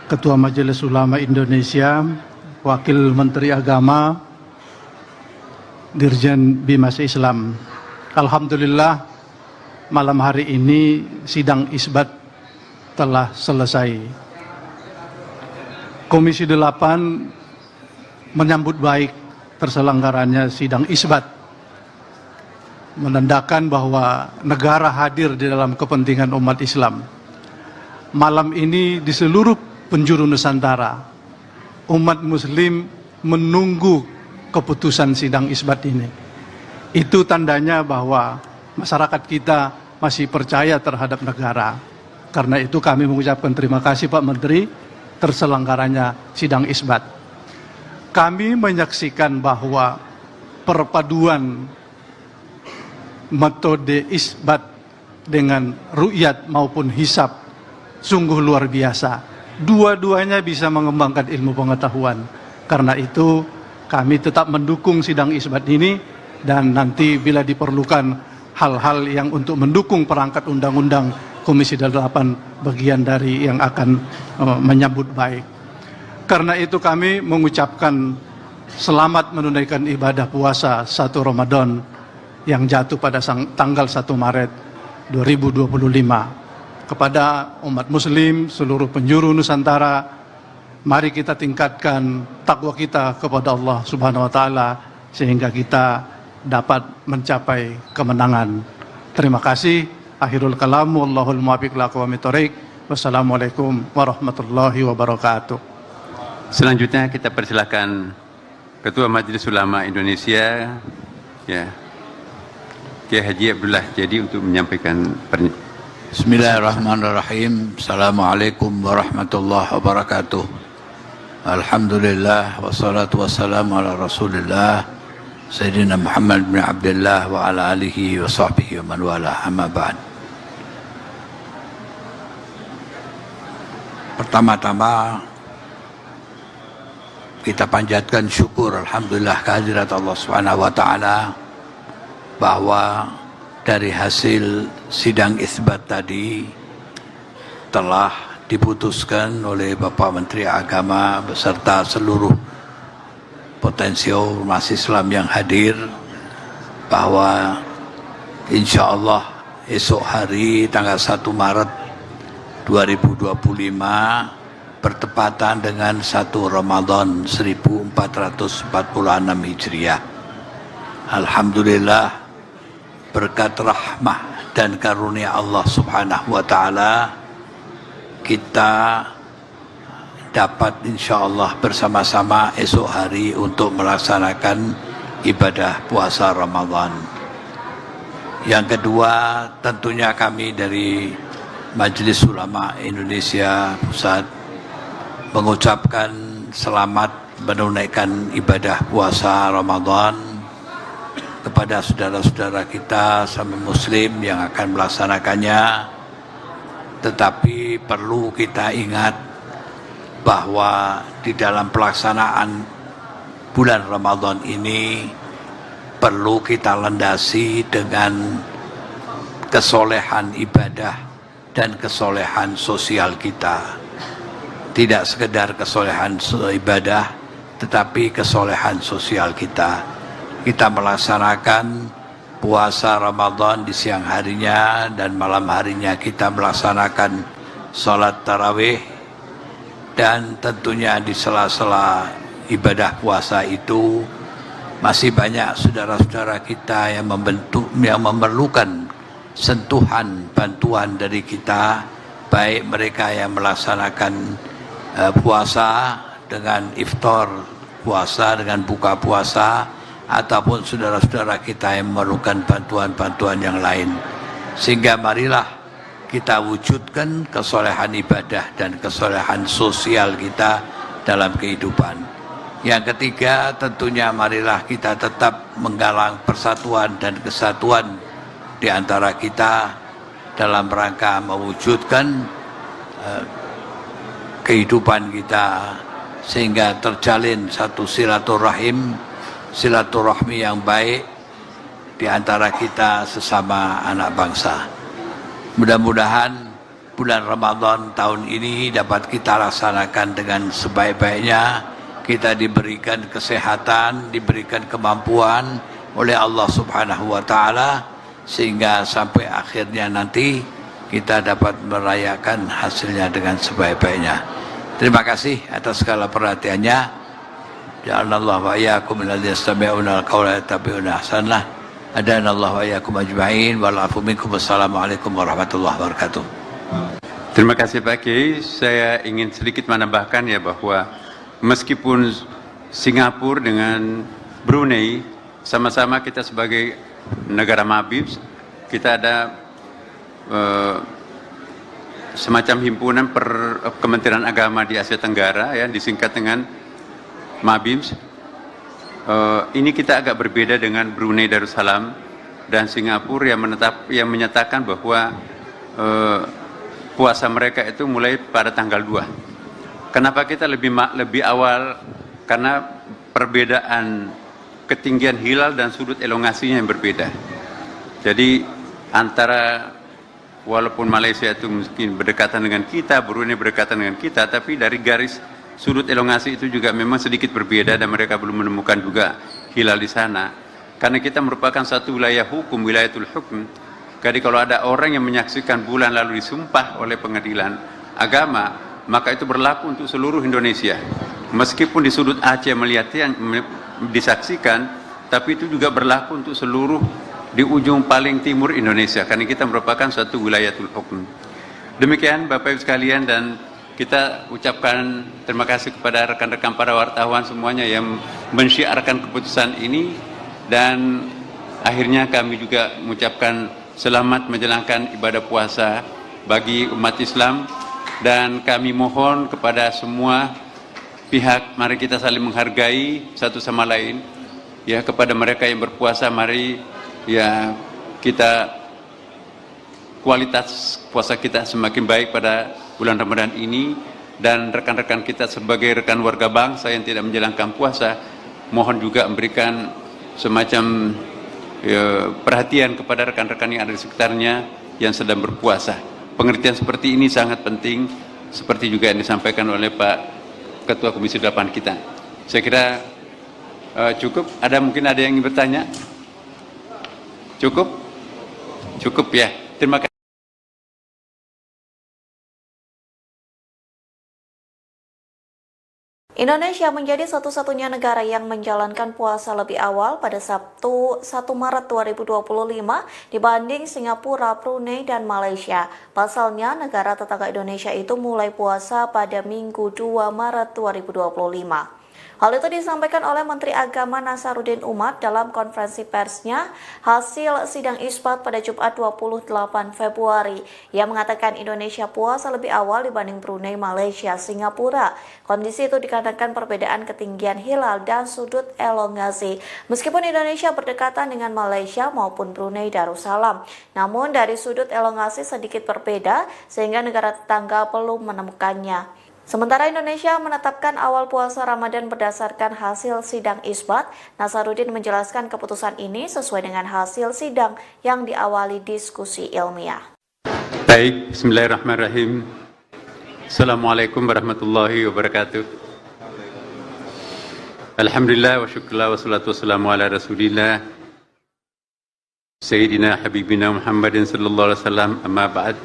Ketua Majelis Ulama Indonesia, Wakil Menteri Agama, Dirjen Bimas Islam. Alhamdulillah malam hari ini sidang isbat telah selesai. Komisi 8 menyambut baik terselenggaranya sidang isbat, menandakan bahwa negara hadir di dalam kepentingan umat Islam. Malam ini di seluruh penjuru Nusantara, umat Muslim menunggu keputusan sidang isbat ini. Itu tandanya bahwa masyarakat kita masih percaya terhadap negara. Karena itu kami mengucapkan terima kasih Pak Menteri terselenggaranya sidang isbat. Kami menyaksikan bahwa perpaduan metode isbat dengan ru'yat maupun hisab sungguh luar biasa. Dua-duanya bisa mengembangkan ilmu pengetahuan. Karena itu kami tetap mendukung sidang isbat ini, dan nanti bila diperlukan hal-hal yang untuk mendukung perangkat undang-undang, Komisi 8 bagian dari yang akan menyambut baik. Karena itu kami mengucapkan selamat menunaikan ibadah puasa 1 Ramadan yang jatuh pada tanggal 1 Maret 2025. Kepada umat Muslim seluruh penjuru Nusantara, mari kita tingkatkan takwa kita kepada Allah Subhanahu wa Ta'ala sehingga kita dapat mencapai kemenangan. Terima kasih. Akhirul kalam, wallahul muwaffiq ila aqwamit thoriq. Wassalamualaikum warahmatullahi wabarakatuh. Selanjutnya kita persilakan Ketua Majelis Ulama Indonesia ya, Kiai Haji Abdullah Jadi untuk menyampaikan pernyataan. Bismillahirrahmanirrahim. Assalamualaikum warahmatullahi wabarakatuh. Alhamdulillah wassalatu wassalamu ala Rasulillah Sayyidina Muhammad bin Abdullah wa ala alihi wa sahbihi wa man wala, amma ba'd. Pertama-tama kita panjatkan syukur alhamdulillah kehadirat Allah Subhanahu wa taala bahwa dari hasil sidang isbat tadi telah diputuskan oleh Bapak Menteri Agama beserta seluruh potensial umat Islam yang hadir bahwa insya Allah esok hari tanggal 1 Maret 2025 bertepatan dengan 1 Ramadan 1446 Hijriah. Alhamdulillah berkat rahmah dan karunia Allah Subhanahu wa taala kita dapat insyaallah bersama-sama esok hari untuk melaksanakan ibadah puasa Ramadan. Yang kedua, tentunya kami dari Majelis Ulama Indonesia Pusat mengucapkan selamat menunaikan ibadah puasa Ramadan kepada saudara-saudara kita sama Muslim yang akan melaksanakannya. Tetapi perlu kita ingat bahwa di dalam pelaksanaan bulan Ramadan ini perlu kita landasi dengan kesolehan ibadah dan kesolehan sosial kita. tidak sekedar kesolehan ibadah, tetapi kesolehan sosial kita. Kita melaksanakan puasa Ramadan di siang harinya dan malam harinya kita melaksanakan sholat tarawih, dan tentunya di sela-sela ibadah puasa itu masih banyak saudara-saudara kita yang memerlukan sentuhan bantuan dari kita, baik mereka yang melaksanakan puasa dengan iftar puasa, dengan buka puasa, ataupun saudara-saudara kita yang memerlukan bantuan-bantuan yang lain. Sehingga marilah kita wujudkan kesolehan ibadah dan kesolehan sosial kita dalam kehidupan. Yang ketiga, tentunya marilah kita tetap menggalang persatuan dan kesatuan di antara kita dalam rangka mewujudkan kehidupan kita, sehingga terjalin satu silaturahmi yang baik di antara kita sesama anak bangsa. Mudah-mudahan bulan Ramadan tahun ini dapat kita laksanakan dengan sebaik-baiknya. Kita diberikan kesehatan, diberikan kemampuan oleh Allah Subhanahu wa Ta'ala, sehingga sampai akhirnya nanti kita dapat merayakan hasilnya dengan sebaik-baiknya. Terima kasih atas segala perhatiannya. Ja'alallahu wa iyyakum minalladzina yastami'una al-qawla yattabi'una ahsanah. Hadanallahu wa iyyakum ajma'in wal 'afu minkum. Wassalamualaikum warahmatullahi wabarakatuh. Terima kasih Pak Kiai. Saya ingin sedikit menambahkan ya bahwa meskipun Singapura dengan Brunei sama-sama kita sebagai negara Mabib, kita ada semacam himpunan Kementerian Agama di Asia Tenggara ya, disingkat dengan Mabib. Ini kita agak berbeda dengan Brunei Darussalam dan Singapura yang menyatakan bahwa puasa mereka itu mulai pada tanggal 2. Kenapa kita lebih awal? Karena perbedaan ketinggian hilal dan sudut elongasinya yang berbeda. Jadi antara walaupun Malaysia itu mungkin berdekatan dengan kita, Brunei berdekatan dengan kita, tapi dari garis sudut elongasi itu juga memang sedikit berbeda dan mereka belum menemukan juga hilal di sana. Karena kita merupakan satu wilayah hukum, wilayatul hukum. Jadi kalau ada orang yang menyaksikan bulan lalu disumpah oleh pengadilan agama, maka itu berlaku untuk seluruh Indonesia. Meskipun di sudut Aceh melihatnya disaksikan, tapi itu juga berlaku untuk seluruh di ujung paling timur Indonesia, karena kita merupakan suatu wilayatul hukum. Demikian Bapak Ibu sekalian, dan kita ucapkan terima kasih kepada rekan-rekan para wartawan semuanya yang mensyiarkan keputusan ini, dan akhirnya kami juga mengucapkan selamat menjalankan ibadah puasa bagi umat Islam. Dan kami mohon kepada semua pihak, mari kita saling menghargai satu sama lain. Ya, kepada mereka yang berpuasa, mari ya kita kualitas puasa kita semakin baik pada bulan Ramadan ini. Dan rekan-rekan kita sebagai rekan warga bangsa yang tidak menjalankan puasa, mohon juga memberikan semacam perhatian kepada rekan-rekan yang ada di sekitarnya yang sedang berpuasa. Pengertian seperti ini sangat penting, seperti juga yang disampaikan oleh Pak Ketua Komisi 8 kita. Saya kira cukup. Mungkin ada yang ingin bertanya? Cukup? Cukup ya. Terima kasih. Indonesia menjadi satu-satunya negara yang menjalankan puasa lebih awal pada Sabtu 1 Maret 2025 dibanding Singapura, Brunei, dan Malaysia. Pasalnya, negara tetangga Indonesia itu mulai puasa pada Minggu 2 Maret 2025. Hal itu disampaikan oleh Menteri Agama Nasaruddin Umar dalam konferensi persnya hasil sidang isbat pada Jumat 28 Februari. Ia mengatakan Indonesia puasa lebih awal dibanding Brunei, Malaysia, Singapura. Kondisi itu dikarenakan perbedaan ketinggian hilal dan sudut elongasi. Meskipun Indonesia berdekatan dengan Malaysia maupun Brunei Darussalam, namun dari sudut elongasi sedikit berbeda sehingga negara tetangga belum menemukannya. Sementara Indonesia menetapkan awal puasa Ramadan berdasarkan hasil sidang isbat, Nasaruddin menjelaskan keputusan ini sesuai dengan hasil sidang yang diawali diskusi ilmiah. Baik, bismillahirrahmanirrahim. Assalamualaikum warahmatullahi wabarakatuh. Alhamdulillah wa syukurlah wa salatu wassalamu ala rasulillah Sayyidina Habibina Muhammadin sallallahu alaihi wasallam, amma ba'd.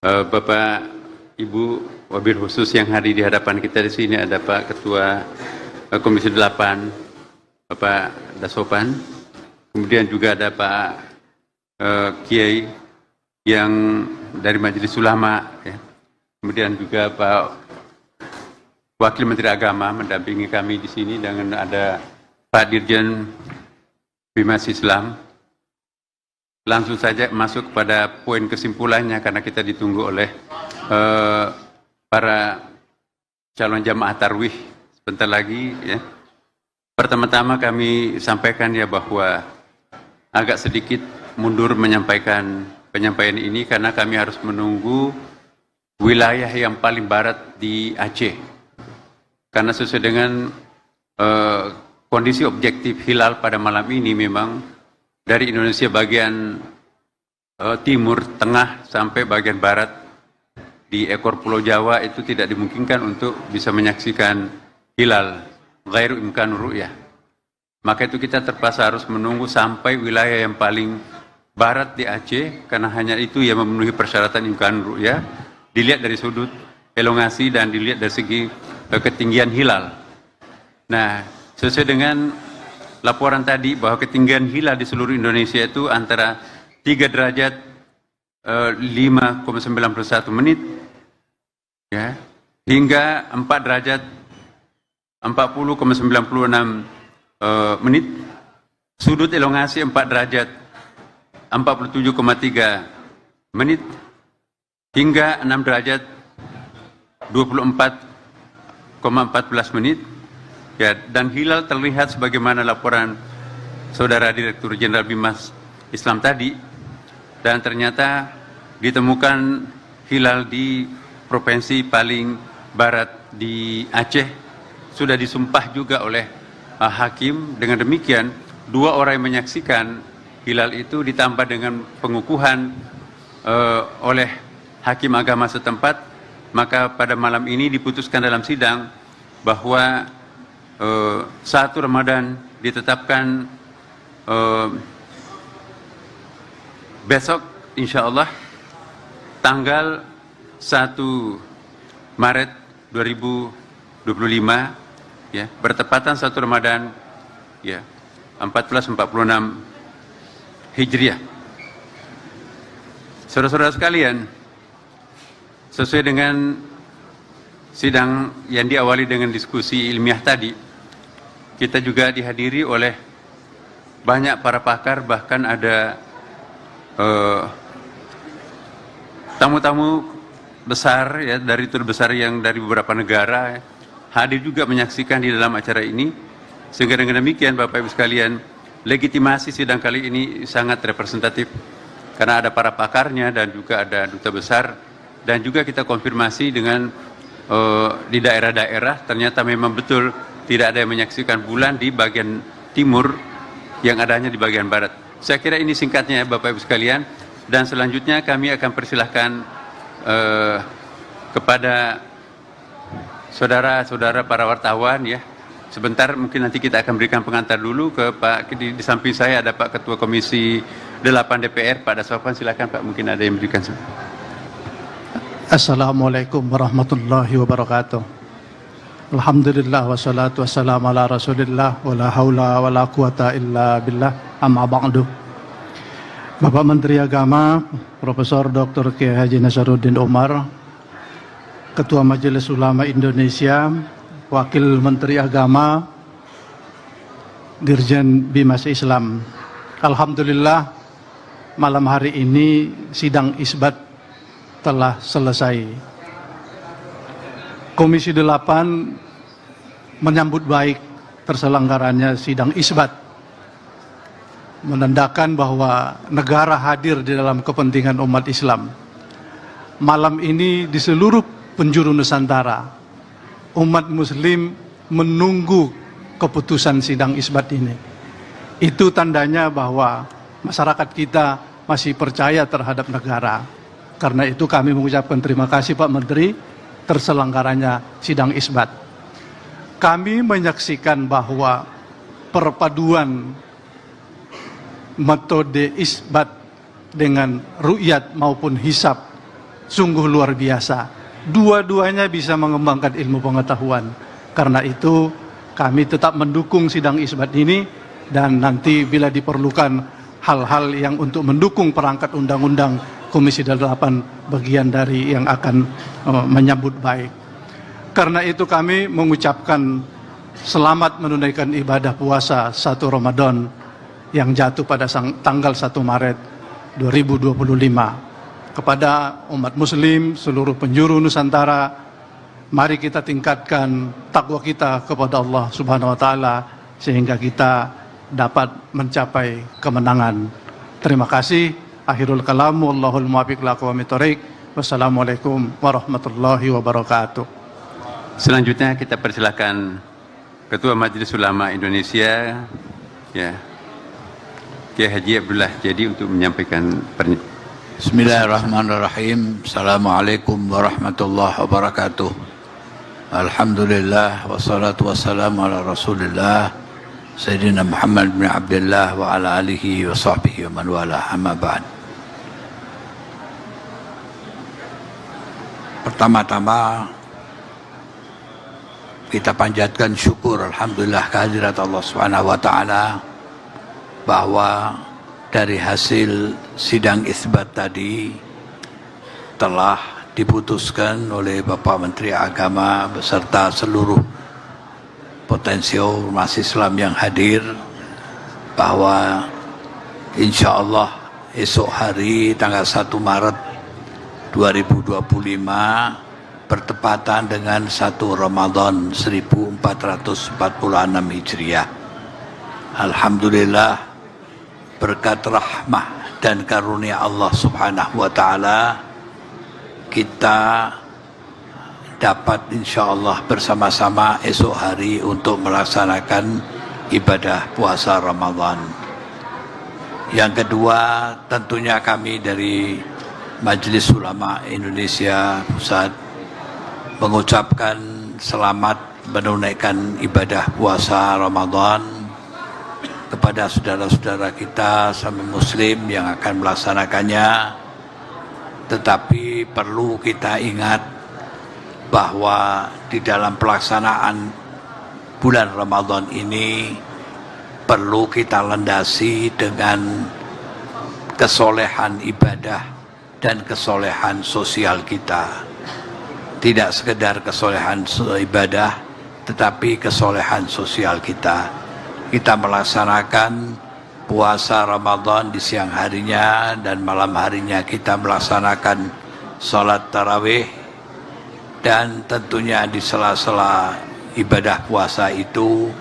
Bapak, Ibu, wabil khusus yang hadir di hadapan kita di sini ada Pak Ketua Komisi 8, Bapak Dasopan, kemudian juga ada Pak Kiai yang dari Majelis Ulama, ya. Kemudian juga Pak Wakil Menteri Agama mendampingi kami di sini, dengan ada Pak Dirjen Bimas Islam. Langsung saja masuk kepada poin kesimpulannya karena kita ditunggu oleh para calon jamaah tarwih sebentar lagi, ya. Pertama-tama kami sampaikan ya bahwa agak sedikit mundur menyampaikan penyampaian ini karena kami harus menunggu wilayah yang paling barat di Aceh. Karena sesuai dengan kondisi objektif hilal pada malam ini, memang dari Indonesia bagian timur, tengah, sampai bagian barat di ekor Pulau Jawa itu tidak dimungkinkan untuk bisa menyaksikan hilal, ghairu imkan ru'yah. Maka itu kita terpaksa harus menunggu sampai wilayah yang paling barat di Aceh, karena hanya itu yang memenuhi persyaratan imkan ru'yah, dilihat dari sudut elongasi dan dilihat dari segi ketinggian hilal. Nah, sesuai dengan laporan tadi bahwa ketinggian hilal di seluruh Indonesia itu antara 3 derajat 5,91 menit, ya, hingga 4 derajat 40,96 menit. Sudut elongasi 4 derajat 47,3 menit hingga 6 derajat 24,14 menit. Ya, dan hilal terlihat sebagaimana laporan Saudara Direktur Jenderal Bimas Islam tadi, dan ternyata ditemukan hilal di provinsi paling barat di Aceh, sudah disumpah juga oleh hakim. Dengan demikian 2 orang yang menyaksikan hilal itu ditambah dengan pengukuhan oleh hakim agama setempat, maka pada malam ini diputuskan dalam sidang bahwa 1 Ramadan ditetapkan besok insya Allah tanggal 1 Maret 2025, ya, bertepatan 1 Ramadan, ya, 1446 Hijriah. Saudara-saudara sekalian, sesuai dengan sidang yang diawali dengan diskusi ilmiah tadi, kita juga dihadiri oleh banyak para pakar, bahkan ada tamu-tamu besar, ya, dari tur besar yang dari beberapa negara, ya, hadir juga menyaksikan di dalam acara ini. Sehingga dengan demikian Bapak Ibu sekalian, legitimasi sidang kali ini sangat representatif karena ada para pakarnya dan juga ada duta besar, dan juga kita konfirmasi dengan di daerah-daerah ternyata memang betul tidak ada yang menyaksikan bulan di bagian timur, yang adanya di bagian barat. Saya kira ini singkatnya ya Bapak Ibu sekalian, dan selanjutnya kami akan persilahkan kepada saudara-saudara para wartawan, ya. Sebentar mungkin nanti kita akan berikan pengantar dulu ke Pak, di samping saya ada Pak Ketua Komisi 8 DPR, Pak Dasopan, silakan Pak, mungkin ada yang berikan. Assalamualaikum warahmatullahi wabarakatuh. Alhamdulillah wassalatu wassalamu ala rasulillah wa la hawla wa la quwata illa billah, amma ba'du. Bapak Menteri Agama Profesor Dr. Kiai Haji Nasaruddin Umar, Ketua Majelis Ulama Indonesia, Wakil Menteri Agama, Dirjen Bimas Islam. Alhamdulillah malam hari ini sidang isbat telah selesai. Komisi 8 menyambut baik terselenggaranya sidang isbat, menandakan bahwa negara hadir di dalam kepentingan umat Islam. Malam ini di seluruh penjuru Nusantara, umat Muslim menunggu keputusan sidang isbat ini. Itu tandanya bahwa masyarakat kita masih percaya terhadap negara. Karena itu kami mengucapkan terima kasih Pak Menteri terselenggaranya sidang isbat. Kami menyaksikan bahwa perpaduan metode isbat dengan ru'yat maupun hisab sungguh luar biasa. Dua-duanya bisa mengembangkan ilmu pengetahuan. Karena itu kami tetap mendukung sidang isbat ini, dan nanti bila diperlukan hal-hal yang untuk mendukung perangkat undang-undang, Komisi 8 bagian dari yang akan menyambut baik. Karena itu kami mengucapkan selamat menunaikan ibadah puasa 1 Ramadan yang jatuh pada tanggal 1 Maret 2025. Kepada umat muslim seluruh penjuru Nusantara, mari kita tingkatkan takwa kita kepada Allah Subhanahu wa taala sehingga kita dapat mencapai kemenangan. Terima kasih. Akhirul kalam, wallahul muwaffiq ila aqwamit thoriq. Wassalamualaikum warahmatullahi wabarakatuh. Selanjutnya kita persilakan Ketua Majelis Ulama Indonesia, ya, Kiai Haji Abdullah Jadi untuk menyampaikan pernyataan. Bismillahirrahmanirrahim. Assalamualaikum warahmatullahi wabarakatuh. Alhamdulillah wassalatu wassalamu ala Rasulillah Sayyidina Muhammad bin Abdullah wa ala alihi wa sahbihi wa man wala, amma ba'd. Pertama-tama kita panjatkan syukur alhamdulillah kehadirat Allah Subhanahu wa taala bahwa dari hasil sidang isbat tadi telah diputuskan oleh Bapak Menteri Agama beserta seluruh potensial umat Islam yang hadir bahwa insya Allah esok hari tanggal 1 Maret 2025 bertepatan dengan 1 Ramadan 1446 Hijriah. Alhamdulillah berkat rahmah dan karunia Allah Subhanahu wa taala kita dapat insya Allah bersama-sama esok hari untuk melaksanakan ibadah puasa Ramadan. Yang kedua, tentunya kami dari Majelis Ulama Indonesia Pusat mengucapkan selamat menunaikan ibadah puasa Ramadan kepada saudara-saudara kita sama muslim yang akan melaksanakannya. Tetapi perlu kita ingat bahwa di dalam pelaksanaan bulan Ramadan ini perlu kita landasi dengan kesolehan ibadah dan kesolehan sosial kita. Tidak sekedar kesolehan ibadah, tetapi kesolehan sosial kita. Kita melaksanakan puasa Ramadan di siang harinya dan malam harinya kita melaksanakan sholat tarawih, dan tentunya di sela-sela ibadah puasa itu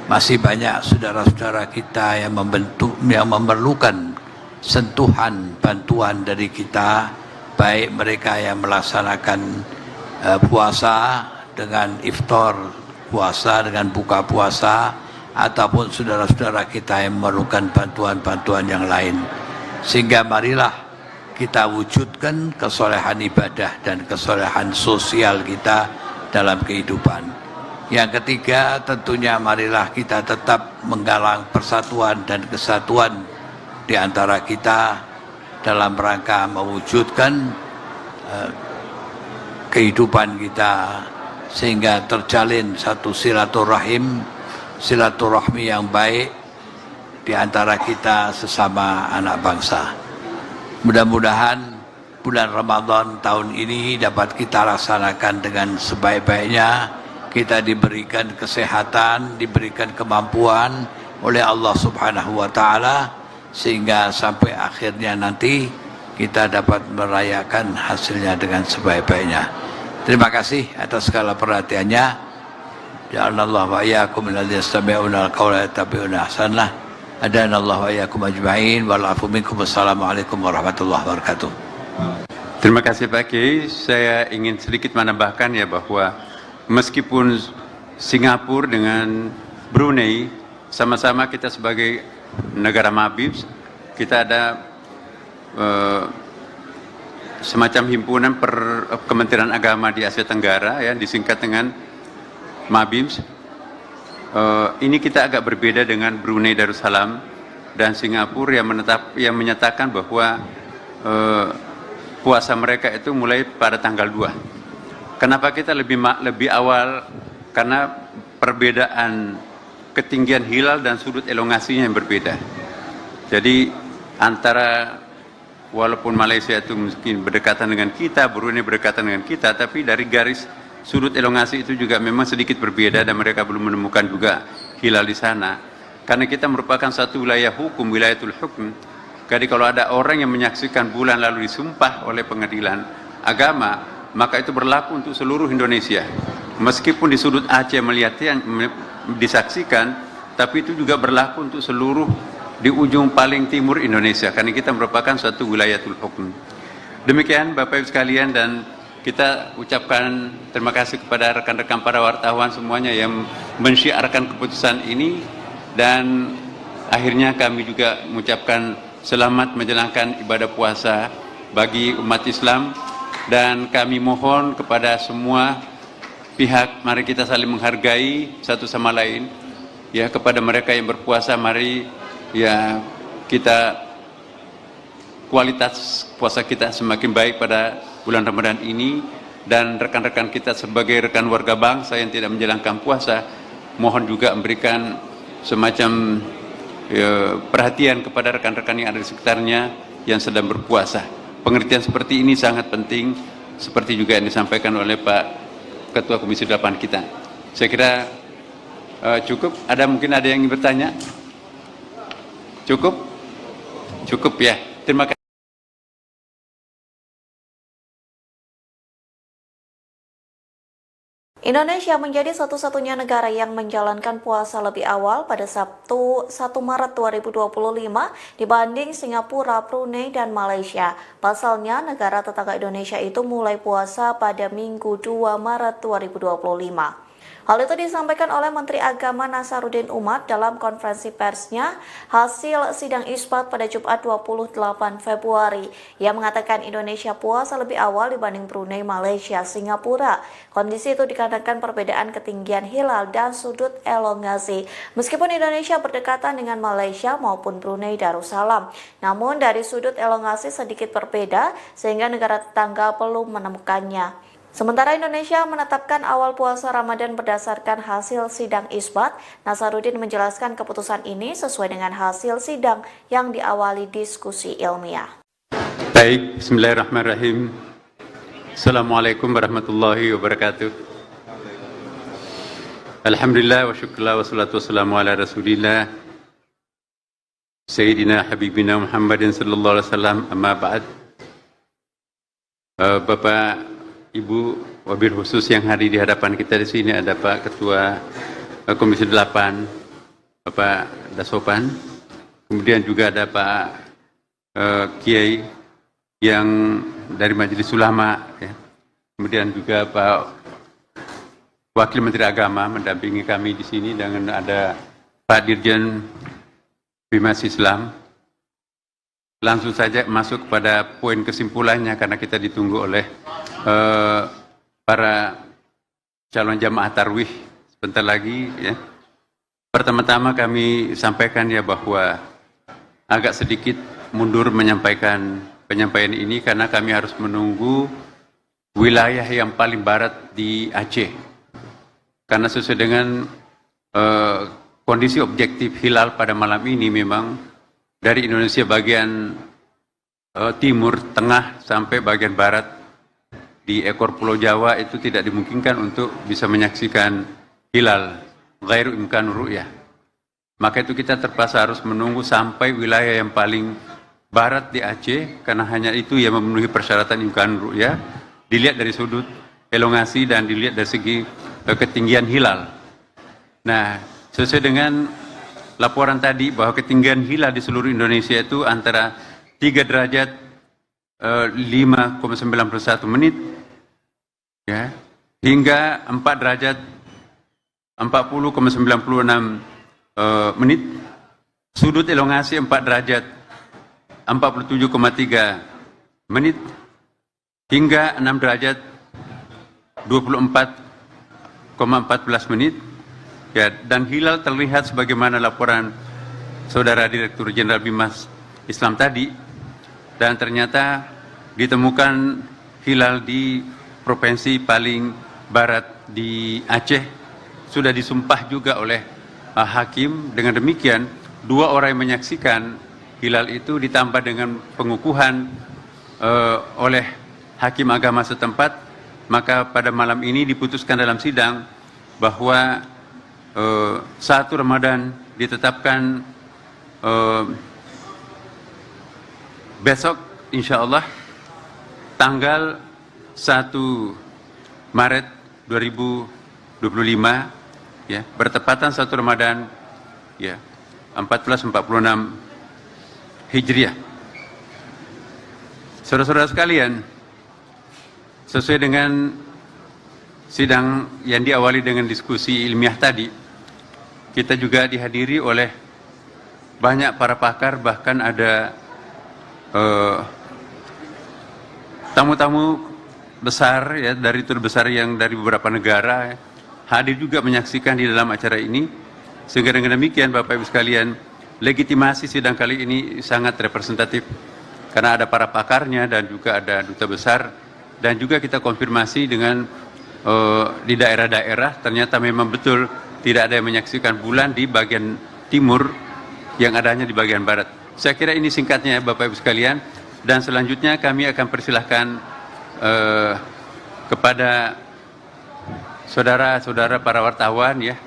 masih banyak saudara-saudara kita yang memerlukan sentuhan bantuan dari kita, baik mereka yang melaksanakan puasa dengan iftar puasa, dengan buka puasa, ataupun saudara-saudara kita yang memerlukan bantuan-bantuan yang lain. Sehingga marilah kita wujudkan kesolehan ibadah dan kesolehan sosial kita dalam kehidupan. Yang ketiga, tentunya marilah kita tetap menggalang persatuan dan kesatuan di antara kita dalam rangka mewujudkan kehidupan kita sehingga terjalin satu silaturahmi yang baik di antara kita sesama anak bangsa. Mudah-mudahan bulan Ramadan tahun ini dapat kita laksanakan dengan sebaik-baiknya. Kita diberikan kesehatan, diberikan kemampuan oleh Allah Subhanahu wa taala sehingga sampai akhirnya nanti kita dapat merayakan hasilnya dengan sebaik-baiknya. Terima kasih atas segala perhatiannya. Ja'alallahu wa iyyakum minalladzina yastami'una al-qawla yattabi'una ahsanah. Adanallahu wa iyyakum ajma'in wal 'afu minkum. Wassalamualaikum warahmatullahi wabarakatuh. Terima kasih Pak Kiai. Saya ingin sedikit menambahkan ya bahwa meskipun Singapura dengan Brunei sama-sama kita sebagai negara mabib, kita ada semacam himpunan Kementerian Agama di Asia Tenggara, ya, disingkat dengan MABIMS. Ini kita agak berbeda dengan Brunei Darussalam dan Singapura yang menyatakan bahwa puasa mereka itu mulai pada tanggal 2. Kenapa kita lebih awal? Karena perbedaan ketinggian hilal dan sudut elongasinya yang berbeda. Jadi antara walaupun Malaysia itu mungkin berdekatan dengan kita, Brunei berdekatan dengan kita, tapi dari garis sudut elongasi itu juga memang sedikit berbeda dan mereka belum menemukan juga hilal di sana. Karena kita merupakan satu wilayah hukum, wilayatul hukum. Jadi kalau ada orang yang menyaksikan bulan lalu disumpah oleh pengadilan agama, maka itu berlaku untuk seluruh Indonesia. Meskipun di sudut Aceh melihatnya disaksikan, tapi itu juga berlaku untuk seluruh di ujung paling timur Indonesia, karena kita merupakan suatu wilayatul hukum. Demikian Bapak Ibu sekalian, dan kita ucapkan terima kasih kepada rekan-rekan para wartawan semuanya yang mensyiarkan keputusan ini, dan akhirnya kami juga mengucapkan selamat menjalankan ibadah puasa bagi umat Islam, dan kami mohon kepada semua pihak, mari kita saling menghargai satu sama lain. Ya, kepada mereka yang berpuasa, mari ya kita kualitas puasa kita semakin baik pada bulan Ramadan ini, dan rekan-rekan kita sebagai rekan warga bangsa yang tidak menjalankan puasa, mohon juga memberikan semacam perhatian kepada rekan-rekan yang ada di sekitarnya yang sedang berpuasa. Pengertian seperti ini sangat penting, seperti juga yang disampaikan oleh Pak Ketua Komisi 8 kita. Saya kira cukup. Mungkin ada yang ingin bertanya? Cukup? Cukup ya. Terima kasih. Indonesia menjadi satu-satunya negara yang menjalankan puasa lebih awal pada Sabtu 1 Maret 2025 dibanding Singapura, Brunei, dan Malaysia. Pasalnya, negara tetangga Indonesia itu mulai puasa pada Minggu 2 Maret 2025. Hal itu disampaikan oleh Menteri Agama Nasaruddin Umar dalam konferensi persnya hasil sidang isbat pada Jumat 28 Februari. Ia mengatakan Indonesia puasa lebih awal dibanding Brunei, Malaysia, Singapura. Kondisi itu dikarenakan perbedaan ketinggian hilal dan sudut elongasi. Meskipun Indonesia berdekatan dengan Malaysia maupun Brunei Darussalam, namun dari sudut elongasi sedikit berbeda sehingga negara tetangga belum menemukannya. Sementara Indonesia menetapkan awal puasa Ramadan berdasarkan hasil sidang isbat, Nasaruddin menjelaskan keputusan ini sesuai dengan hasil sidang yang diawali diskusi ilmiah. Baik, bismillahirrahmanirrahim. Assalamualaikum warahmatullahi wabarakatuh. Alhamdulillah wa syukurlah wa salatu wassalamu ala rasulillah Sayyidina Habibina Muhammadin sallallahu alaihi wasallam, amma ba'd. Bapak, Ibu, wabil khusus yang hadir di hadapan kita di sini ada Pak Ketua Komisi 8, Bapak Dasopan, kemudian juga ada Pak Kiai yang dari Majelis Ulama, ya. Kemudian juga Pak Wakil Menteri Agama mendampingi kami di sini, dan ada Pak Dirjen Bimas Islam. Langsung saja masuk kepada poin kesimpulannya karena kita ditunggu oleh para calon jamaah tarwih sebentar lagi, ya. Pertama-tama kami sampaikan ya bahwa agak sedikit mundur menyampaikan penyampaian ini karena kami harus menunggu wilayah yang paling barat di Aceh. Karena sesuai dengan kondisi objektif hilal pada malam ini, memang dari Indonesia bagian timur, tengah, sampai bagian barat di ekor Pulau Jawa itu tidak dimungkinkan untuk bisa menyaksikan hilal ghairu imkan ru'yah. Maka itu kita terpaksa harus menunggu sampai wilayah yang paling barat di Aceh, karena hanya itu yang memenuhi persyaratan imkan ru'yah, dilihat dari sudut elongasi dan dilihat dari segi ketinggian hilal. Nah, sesuai dengan laporan tadi bahwa ketinggian hilal di seluruh Indonesia itu antara 3 derajat 5,91 menit, ya, hingga 4 derajat 40,96 menit. Sudut elongasi 4 derajat 47,3 menit. hingga 6 derajat 24,14 menit, ya, dan hilal terlihat sebagaimana laporan Saudara Direktur Jenderal Bimas Islam tadi, dan ternyata ditemukan hilal di provinsi paling barat di Aceh, sudah disumpah juga oleh hakim. Dengan demikian 2 orang yang menyaksikan hilal itu ditambah dengan pengukuhan oleh hakim agama setempat, maka pada malam ini diputuskan dalam sidang bahwa 1 Ramadan ditetapkan besok insya Allah tanggal 1 Maret 2025, ya, bertepatan 1 Ramadan, ya, 1446 Hijriah. Saudara-saudara sekalian, sesuai dengan sidang yang diawali dengan diskusi ilmiah tadi, kita juga dihadiri oleh banyak para pakar, bahkan ada tamu-tamu besar, ya, dari tur besar yang dari beberapa negara, ya, hadir juga menyaksikan di dalam acara ini. Sehingga dengan demikian Bapak Ibu sekalian, legitimasi sidang kali ini sangat representatif karena ada para pakarnya dan juga ada duta besar, dan juga kita konfirmasi dengan di daerah-daerah ternyata memang betul tidak ada yang menyaksikan bulan di bagian timur, yang adanya di bagian barat. Saya kira ini singkatnya Bapak Ibu sekalian, dan selanjutnya kami akan persilahkan kepada saudara-saudara para wartawan, ya.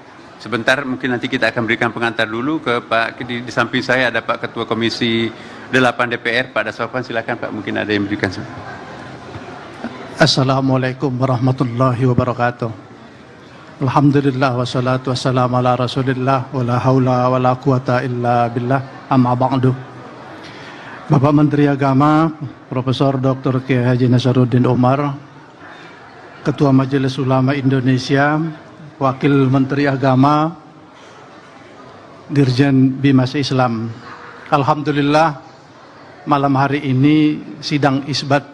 Sebentar mungkin nanti kita akan berikan pengantar dulu ke Pak, di samping saya ada Pak Ketua Komisi 8 DPR, Pak Dasofan, silakan Pak, mungkin ada yang berikan. Assalamualaikum warahmatullahi wabarakatuh. Alhamdulillah wassalatu wassalamu ala rasulillah wa la haula wa la quwata illa billah, amma ba'du. Bapak Menteri Agama Profesor Dr. Kiai Haji Nasaruddin Umar, Ketua Majelis Ulama Indonesia, Wakil Menteri Agama, Dirjen Bimas Islam. Alhamdulillah malam hari ini sidang isbat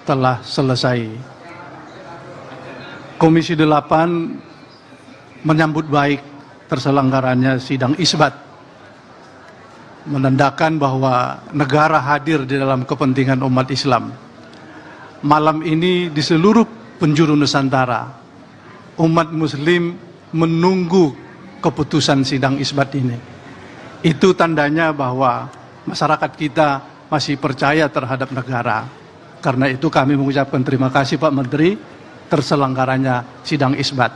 telah selesai. Komisi 8 menyambut baik terselenggaranya sidang isbat, menandakan bahwa negara hadir di dalam kepentingan umat Islam. Malam ini di seluruh penjuru Nusantara, umat Muslim menunggu keputusan sidang isbat ini. Itu tandanya bahwa masyarakat kita masih percaya terhadap negara. Karena itu kami mengucapkan terima kasih Pak Menteri terselenggaranya sidang isbat.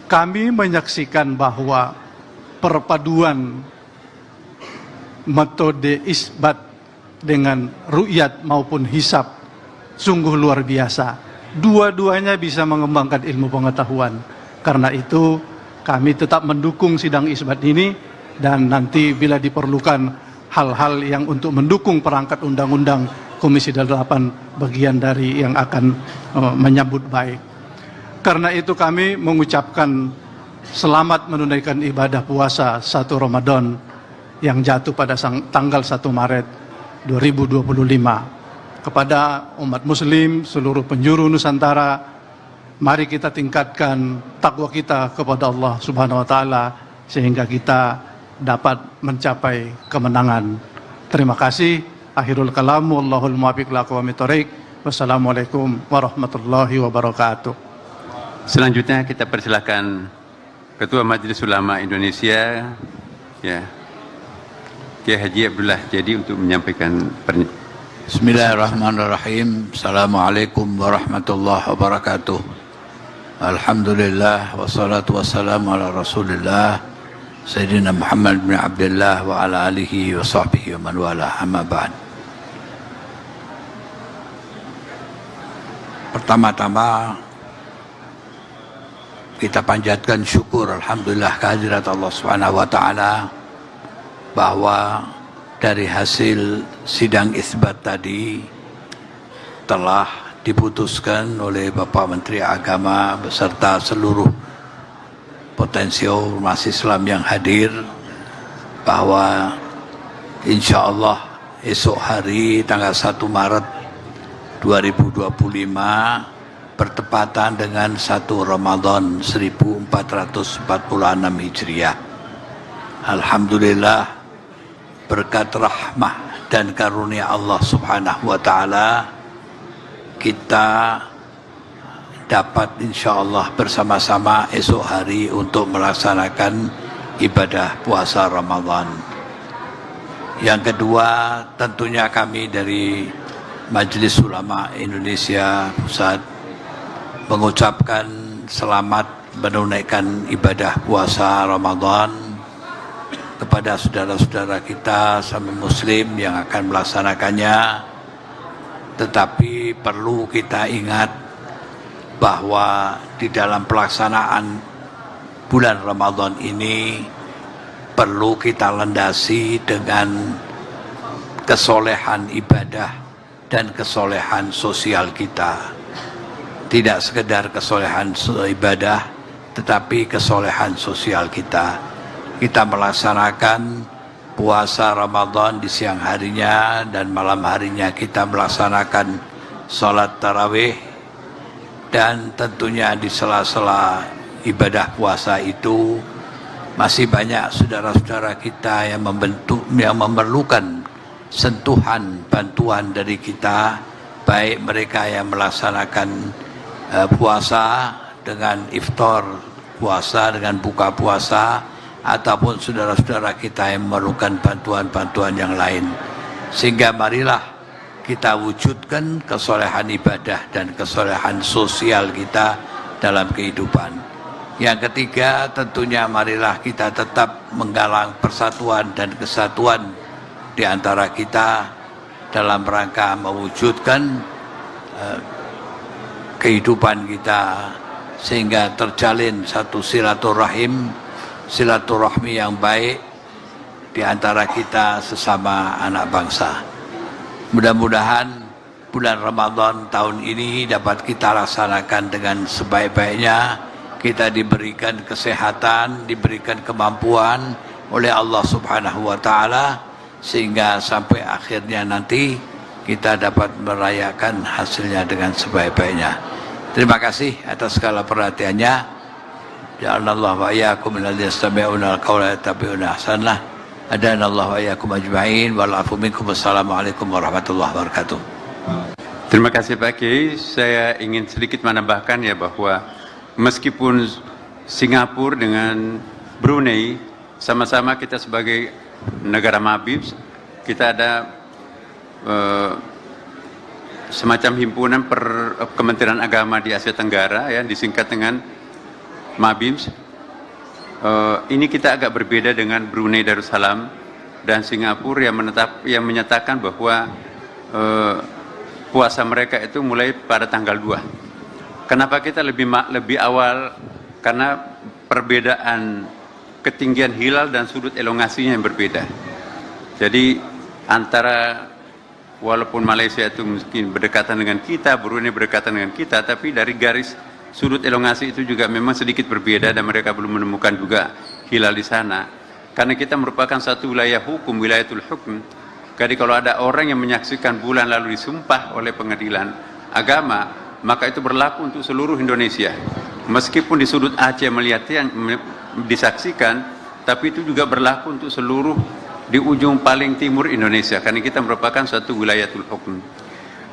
Kami menyaksikan bahwa perpaduan metode isbat dengan ru'yat maupun hisab sungguh luar biasa. Dua-duanya bisa mengembangkan ilmu pengetahuan. Karena itu kami tetap mendukung sidang isbat ini, dan nanti bila diperlukan hal-hal yang untuk mendukung perangkat undang-undang, Komisi 8 bagian dari yang akan menyambut baik. Karena itu kami mengucapkan selamat menunaikan ibadah puasa 1 Ramadan yang jatuh pada tanggal 1 Maret 2025. Kepada umat Muslim seluruh penjuru Nusantara, mari kita tingkatkan takwa kita kepada Allah Subhanahu wa Ta'ala sehingga kita dapat mencapai kemenangan. Terima kasih. Akhirul kalam, wallahul muwaffiq ila aqwamit thoriq. Wassalamualaikum warahmatullahi wabarakatuh. Selanjutnya kita persilakan Ketua Majelis Ulama Indonesia, ya, Kiai Haji Abdullah Jadi untuk menyampaikan pernyataan. Bismillahirrahmanirrahim. Assalamualaikum warahmatullahi wabarakatuh. Alhamdulillah wassalatu wassalamu ala Rasulillah Sayyidina Muhammad bin Abdullah wa ala alihi wa sahbihi wa man wala, amma ba'd. Pertama-tama kita panjatkan syukur alhamdulillah kehadirat Allah Subhanahu wa taala bahwa dari hasil sidang isbat tadi telah diputuskan oleh Bapak Menteri Agama beserta seluruh potensial umat Islam yang hadir bahwa insya Allah esok hari tanggal 1 Maret 2025 bertepatan dengan 1 Ramadan 1446 Hijriah. Alhamdulillah, berkat rahmah dan karunia Allah Subhanahu wa Ta'ala, kita dapat insyaallah bersama-sama esok hari untuk melaksanakan ibadah puasa Ramadan. Yang kedua, tentunya kami dari Majelis Ulama Indonesia Pusat mengucapkan selamat menunaikan ibadah puasa Ramadan kepada saudara-saudara kita sama muslim yang akan melaksanakannya. Tetapi perlu kita ingat bahwa di dalam pelaksanaan bulan Ramadan ini perlu kita landasi dengan kesolehan ibadah dan kesolehan sosial kita. Tidak sekedar kesolehan ibadah, tetapi kesolehan sosial kita. Kita melaksanakan puasa Ramadan di siang harinya dan malam harinya kita melaksanakan sholat tarawih, dan tentunya di sela-sela ibadah puasa itu masih banyak saudara-saudara kita yang memerlukan sentuhan bantuan dari kita, baik mereka yang melaksanakan puasa dengan iftar puasa, dengan buka puasa, ataupun saudara-saudara kita yang memerlukan bantuan-bantuan yang lain. Sehingga marilah kita wujudkan kesolehan ibadah dan kesolehan sosial kita dalam kehidupan. Yang ketiga, tentunya marilah kita tetap menggalang persatuan dan kesatuan di antara kita dalam rangka mewujudkan kehidupan kita, sehingga terjalin satu silaturahmi yang baik di antara kita sesama anak bangsa. Mudah-mudahan bulan Ramadan tahun ini dapat kita laksanakan dengan sebaik-baiknya. Kita diberikan kesehatan, diberikan kemampuan oleh Allah Subhanahu wa Ta'ala, sehingga sampai akhirnya nanti kita dapat merayakan hasilnya dengan sebaik-baiknya. Terima kasih atas segala perhatiannya. Ja'alallahu wa iyyakum minalladzina yastami'una al-qawla yattabi'una ahsanah. Hadanallahu wa iyyakum ajma'in. Wal 'afu minkum. Wassalamualaikum warahmatullahi wabarakatuh. Terima kasih Pak Kiai. Saya ingin sedikit menambahkan ya bahwa meskipun Singapura dengan Brunei sama-sama kita sebagai negara Mabib, kita ada semacam himpunan Kementerian Agama di Asia Tenggara ya, disingkat dengan Mabib. Ini kita agak berbeda dengan Brunei Darussalam dan Singapura yang menyatakan bahwa puasa mereka itu mulai pada tanggal 2. Kenapa kita lebih awal? Karena perbedaan ketinggian hilal dan sudut elongasinya yang berbeda. Jadi antara walaupun Malaysia itu mungkin berdekatan dengan kita, Brunei berdekatan dengan kita, tapi dari garis sudut elongasi itu juga memang sedikit berbeda dan mereka belum menemukan juga hilal di sana. Karena kita merupakan satu wilayah hukum, wilayatul hukum. Jadi kalau ada orang yang menyaksikan bulan lalu disumpah oleh pengadilan agama, maka itu berlaku untuk seluruh Indonesia. Meskipun di sudut Aceh melihatnya disaksikan, tapi itu juga berlaku untuk seluruh di ujung paling timur Indonesia, karena kita merupakan suatu wilayatul hukum.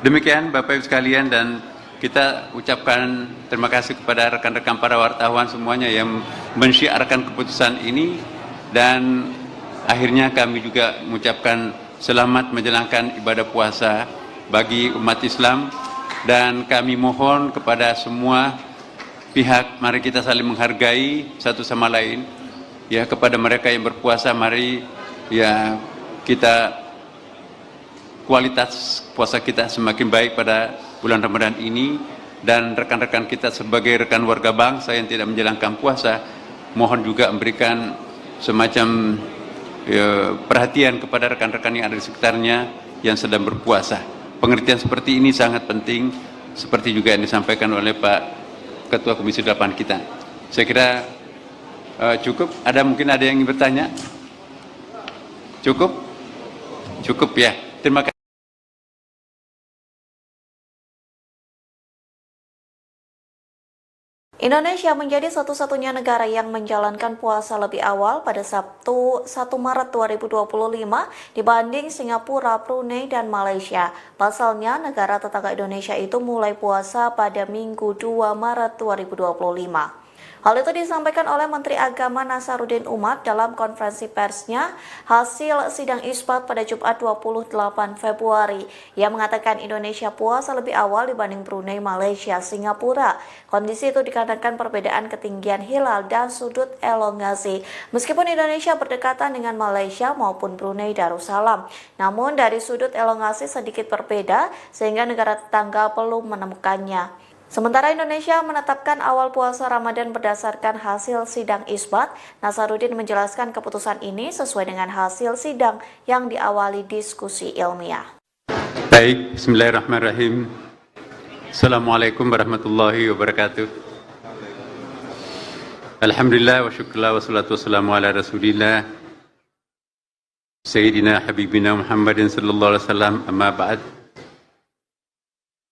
Demikian Bapak Ibu sekalian, dan kita ucapkan terima kasih kepada rekan-rekan para wartawan semuanya yang mensyiarkan keputusan ini, dan akhirnya kami juga mengucapkan selamat menjalankan ibadah puasa bagi umat Islam. Dan kami mohon kepada semua pihak, mari kita saling menghargai satu sama lain. Ya, kepada mereka yang berpuasa, mari ya kita kualitas puasa kita semakin baik pada bulan Ramadan ini. Dan rekan-rekan kita sebagai rekan warga bangsa yang tidak menjalankan puasa, mohon juga memberikan semacam perhatian kepada rekan-rekan yang ada di sekitarnya yang sedang berpuasa. Pengertian seperti ini sangat penting, seperti juga yang disampaikan oleh Pak Ketua Komisi 8 kita. Saya kira cukup. Mungkin ada yang ingin bertanya? Cukup? Cukup ya. Terima kasih. Indonesia menjadi satu-satunya negara yang menjalankan puasa lebih awal pada Sabtu 1 Maret 2025 dibanding Singapura, Brunei, dan Malaysia. Pasalnya, negara tetangga Indonesia itu mulai puasa pada Minggu 2 Maret 2025. Hal itu disampaikan oleh Menteri Agama Nasaruddin Umar dalam konferensi persnya hasil sidang isbat pada Jumat 28 Februari. Ia mengatakan Indonesia puasa lebih awal dibanding Brunei, Malaysia, Singapura. Kondisi itu dikarenakan perbedaan ketinggian hilal dan sudut elongasi. Meskipun Indonesia berdekatan dengan Malaysia maupun Brunei Darussalam, namun dari sudut elongasi sedikit berbeda sehingga negara tetangga belum menemukannya. Sementara Indonesia menetapkan awal puasa Ramadan berdasarkan hasil sidang isbat, Nasaruddin menjelaskan keputusan ini sesuai dengan hasil sidang yang diawali diskusi ilmiah. Baik, bismillahirrahmanirrahim. Assalamualaikum warahmatullahi wabarakatuh. Alhamdulillah wa syukurlah wa salatu wassalamu ala rasulillah Sayyidina Habibina Muhammadin sallallahu alaihi wasallam, amma ba'd.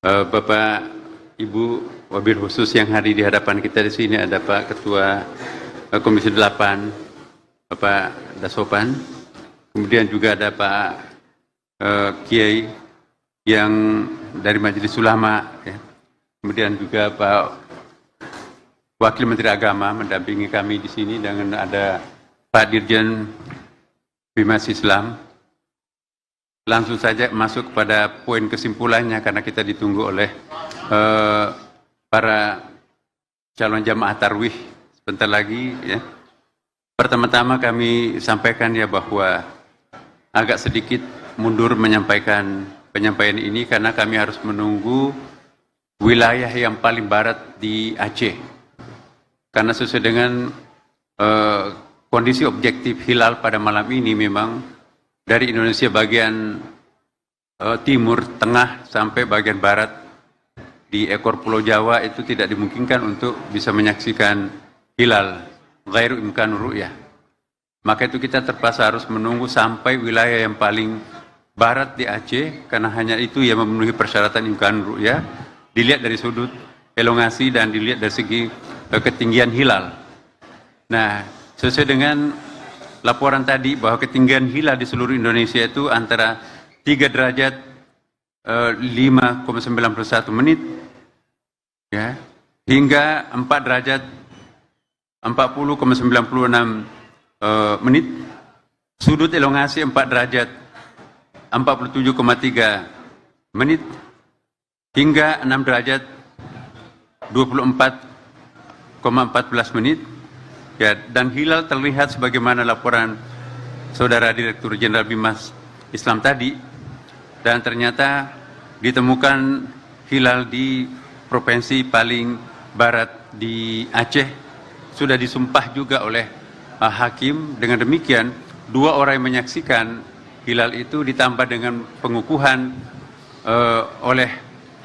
Bapak, Ibu, wabil khusus yang hadir di hadapan kita di sini ada Pak Ketua Komisi 8, Bapak Dasopan, kemudian juga ada Pak Kiai yang dari Majelis Ulama, ya. Kemudian juga Pak Wakil Menteri Agama mendampingi kami di sini, dengan ada Pak Dirjen Bimas Islam. Langsung saja masuk kepada poin kesimpulannya karena kita ditunggu oleh para calon jamaah tarwih sebentar lagi, ya. Pertama-tama kami sampaikan ya bahwa agak sedikit mundur menyampaikan penyampaian ini karena kami harus menunggu wilayah yang paling barat di Aceh. Karena sesuai dengan kondisi objektif hilal pada malam ini, memang dari Indonesia bagian timur, tengah, sampai bagian barat di ekor Pulau Jawa itu tidak dimungkinkan untuk bisa menyaksikan hilal, ghairu imkan ru'yah. Maka itu kita terpaksa harus menunggu sampai wilayah yang paling barat di Aceh, karena hanya itu yang memenuhi persyaratan imkan ru'yah, dilihat dari sudut elongasi dan dilihat dari segi ketinggian hilal. Nah, sesuai dengan laporan tadi bahwa ketinggian hilal di seluruh Indonesia itu antara 3 derajat 5,91 menit, ya, hingga 4 derajat 40,96 menit. Sudut elongasi 4 derajat 47,3 menit hingga 6 derajat 24,14 menit. Ya, dan hilal terlihat sebagaimana laporan Saudara Direktur Jenderal Bimas Islam tadi, dan ternyata ditemukan hilal di provinsi paling barat di Aceh. Sudah disumpah juga oleh hakim. Dengan demikian, 2 orang yang menyaksikan hilal itu ditambah dengan pengukuhan oleh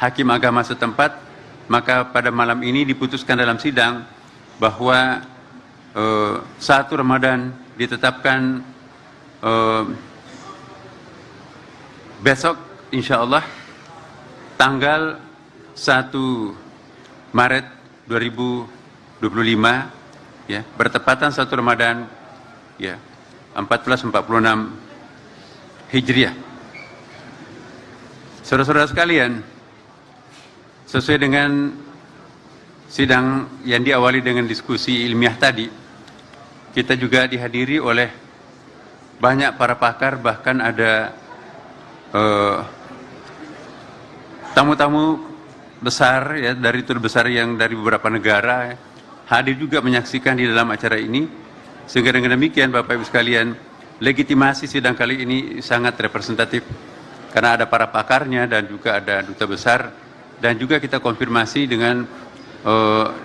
hakim agama setempat, maka pada malam ini diputuskan dalam sidang bahwa 1 Ramadan ditetapkan besok, insya Allah tanggal 1 Maret 2025, ya, bertepatan 1 Ramadan, ya, 1446 Hijriah. Saudara-saudara sekalian, sesuai dengan sidang yang diawali dengan diskusi ilmiah tadi, kita juga dihadiri oleh banyak para pakar, bahkan ada tamu-tamu besar, ya, dari tur besar yang dari beberapa negara, ya, hadir juga menyaksikan di dalam acara ini. Sehingga dengan demikian, Bapak Ibu sekalian, legitimasi sidang kali ini sangat representatif karena ada para pakarnya dan juga ada duta besar, dan juga kita konfirmasi dengan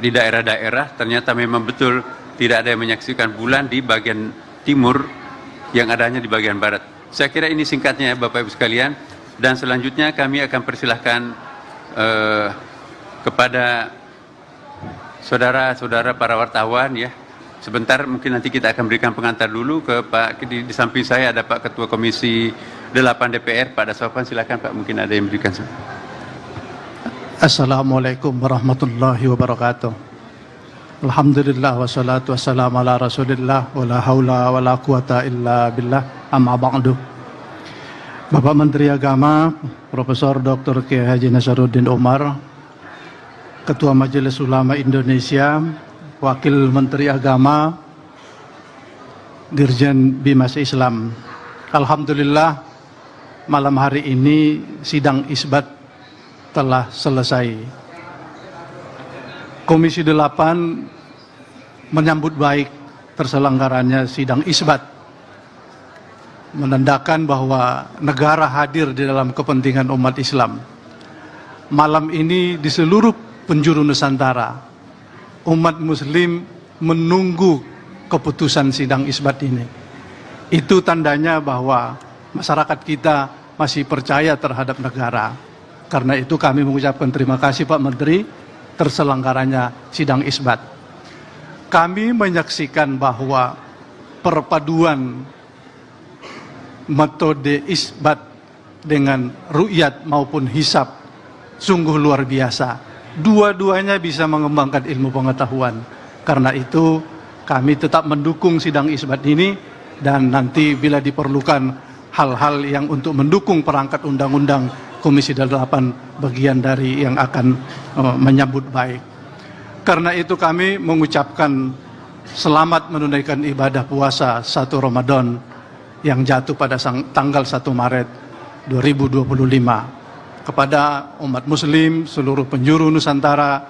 di daerah-daerah ternyata memang betul tidak ada yang menyaksikan bulan di bagian timur, yang adanya di bagian barat. Saya kira ini singkatnya, Bapak Ibu sekalian, dan selanjutnya kami akan persilahkan kepada saudara-saudara para wartawan, ya. Sebentar mungkin nanti kita akan berikan pengantar dulu ke Pak, di samping saya ada Pak Ketua Komisi 8 DPR, Pak Dasopan, silakan Pak, mungkin ada yang berikan. Assalamualaikum warahmatullahi wabarakatuh. Alhamdulillah wassalatu wassalamu ala rasulillah wa la haula wa la quwata illa billah amma ba'du. Bapak Menteri Agama Profesor Dr. Kiai Haji Nasaruddin Umar, Ketua Majelis Ulama Indonesia, Wakil Menteri Agama, Dirjen Bimas Islam. Alhamdulillah malam hari ini sidang isbat telah selesai. Komisi 8 menyambut baik terselenggaranya sidang isbat, menandakan bahwa negara hadir di dalam kepentingan umat Islam. Malam ini di seluruh penjuru Nusantara, umat Muslim menunggu keputusan sidang isbat ini. Itu tandanya bahwa masyarakat kita masih percaya terhadap negara. Karena itu kami mengucapkan terima kasih Pak Menteri terselenggaranya sidang isbat. Kami menyaksikan bahwa perpaduan metode isbat dengan ru'yat maupun hisab sungguh luar biasa. Dua-duanya bisa mengembangkan ilmu pengetahuan. Karena itu kami tetap mendukung sidang isbat ini, dan nanti bila diperlukan hal-hal yang untuk mendukung perangkat undang-undang, Komisi 8 bagian dari yang akan menyambut baik. Karena itu kami mengucapkan selamat menunaikan ibadah puasa 1 Ramadan yang jatuh pada tanggal 1 Maret 2025. Kepada umat Muslim seluruh penjuru Nusantara,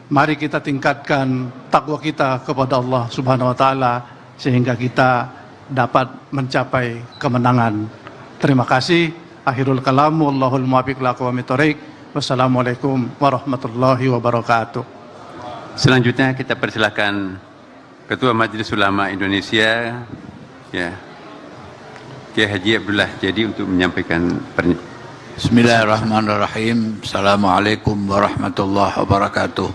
mari kita tingkatkan takwa kita kepada Allah Subhanahu wa taala sehingga kita dapat mencapai kemenangan. Terima kasih. Akhirul kalam, wallahul muwaffiq ila aqwamit thoriq. Wassalamualaikum warahmatullahi wabarakatuh. Selanjutnya kita persilakan Ketua Majelis Ulama Indonesia, ya, Kiai Haji Abdullah Jadi untuk menyampaikan Bismillahirrahmanirrahim. Assalamualaikum warahmatullahi wabarakatuh.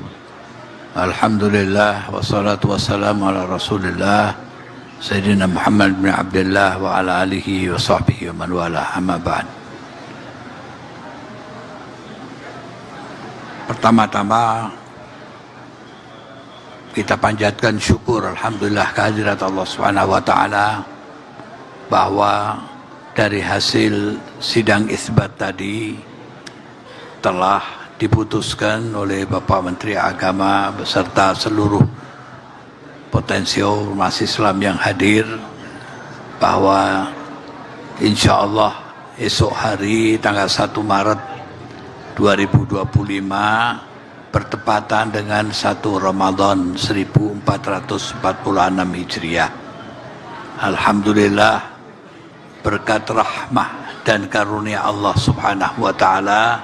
Alhamdulillah wassalatu wassalamu ala Rasulillah Sayyidina Muhammad bin Abdullah wa ala alihi wa sahbihi wa man wala, amma ba'd. Pertama-tama kita panjatkan syukur alhamdulillah kehadirat Allah Subhanahu wa taala bahwa dari hasil sidang isbat tadi telah diputuskan oleh Bapak Menteri Agama beserta seluruh potensial umat Islam yang hadir bahwa insya Allah esok hari tanggal 1 Maret 2025 bertepatan dengan 1 Ramadan 1446 Hijriah. Alhamdulillah berkat rahmah dan karunia Allah Subhanahu wa taala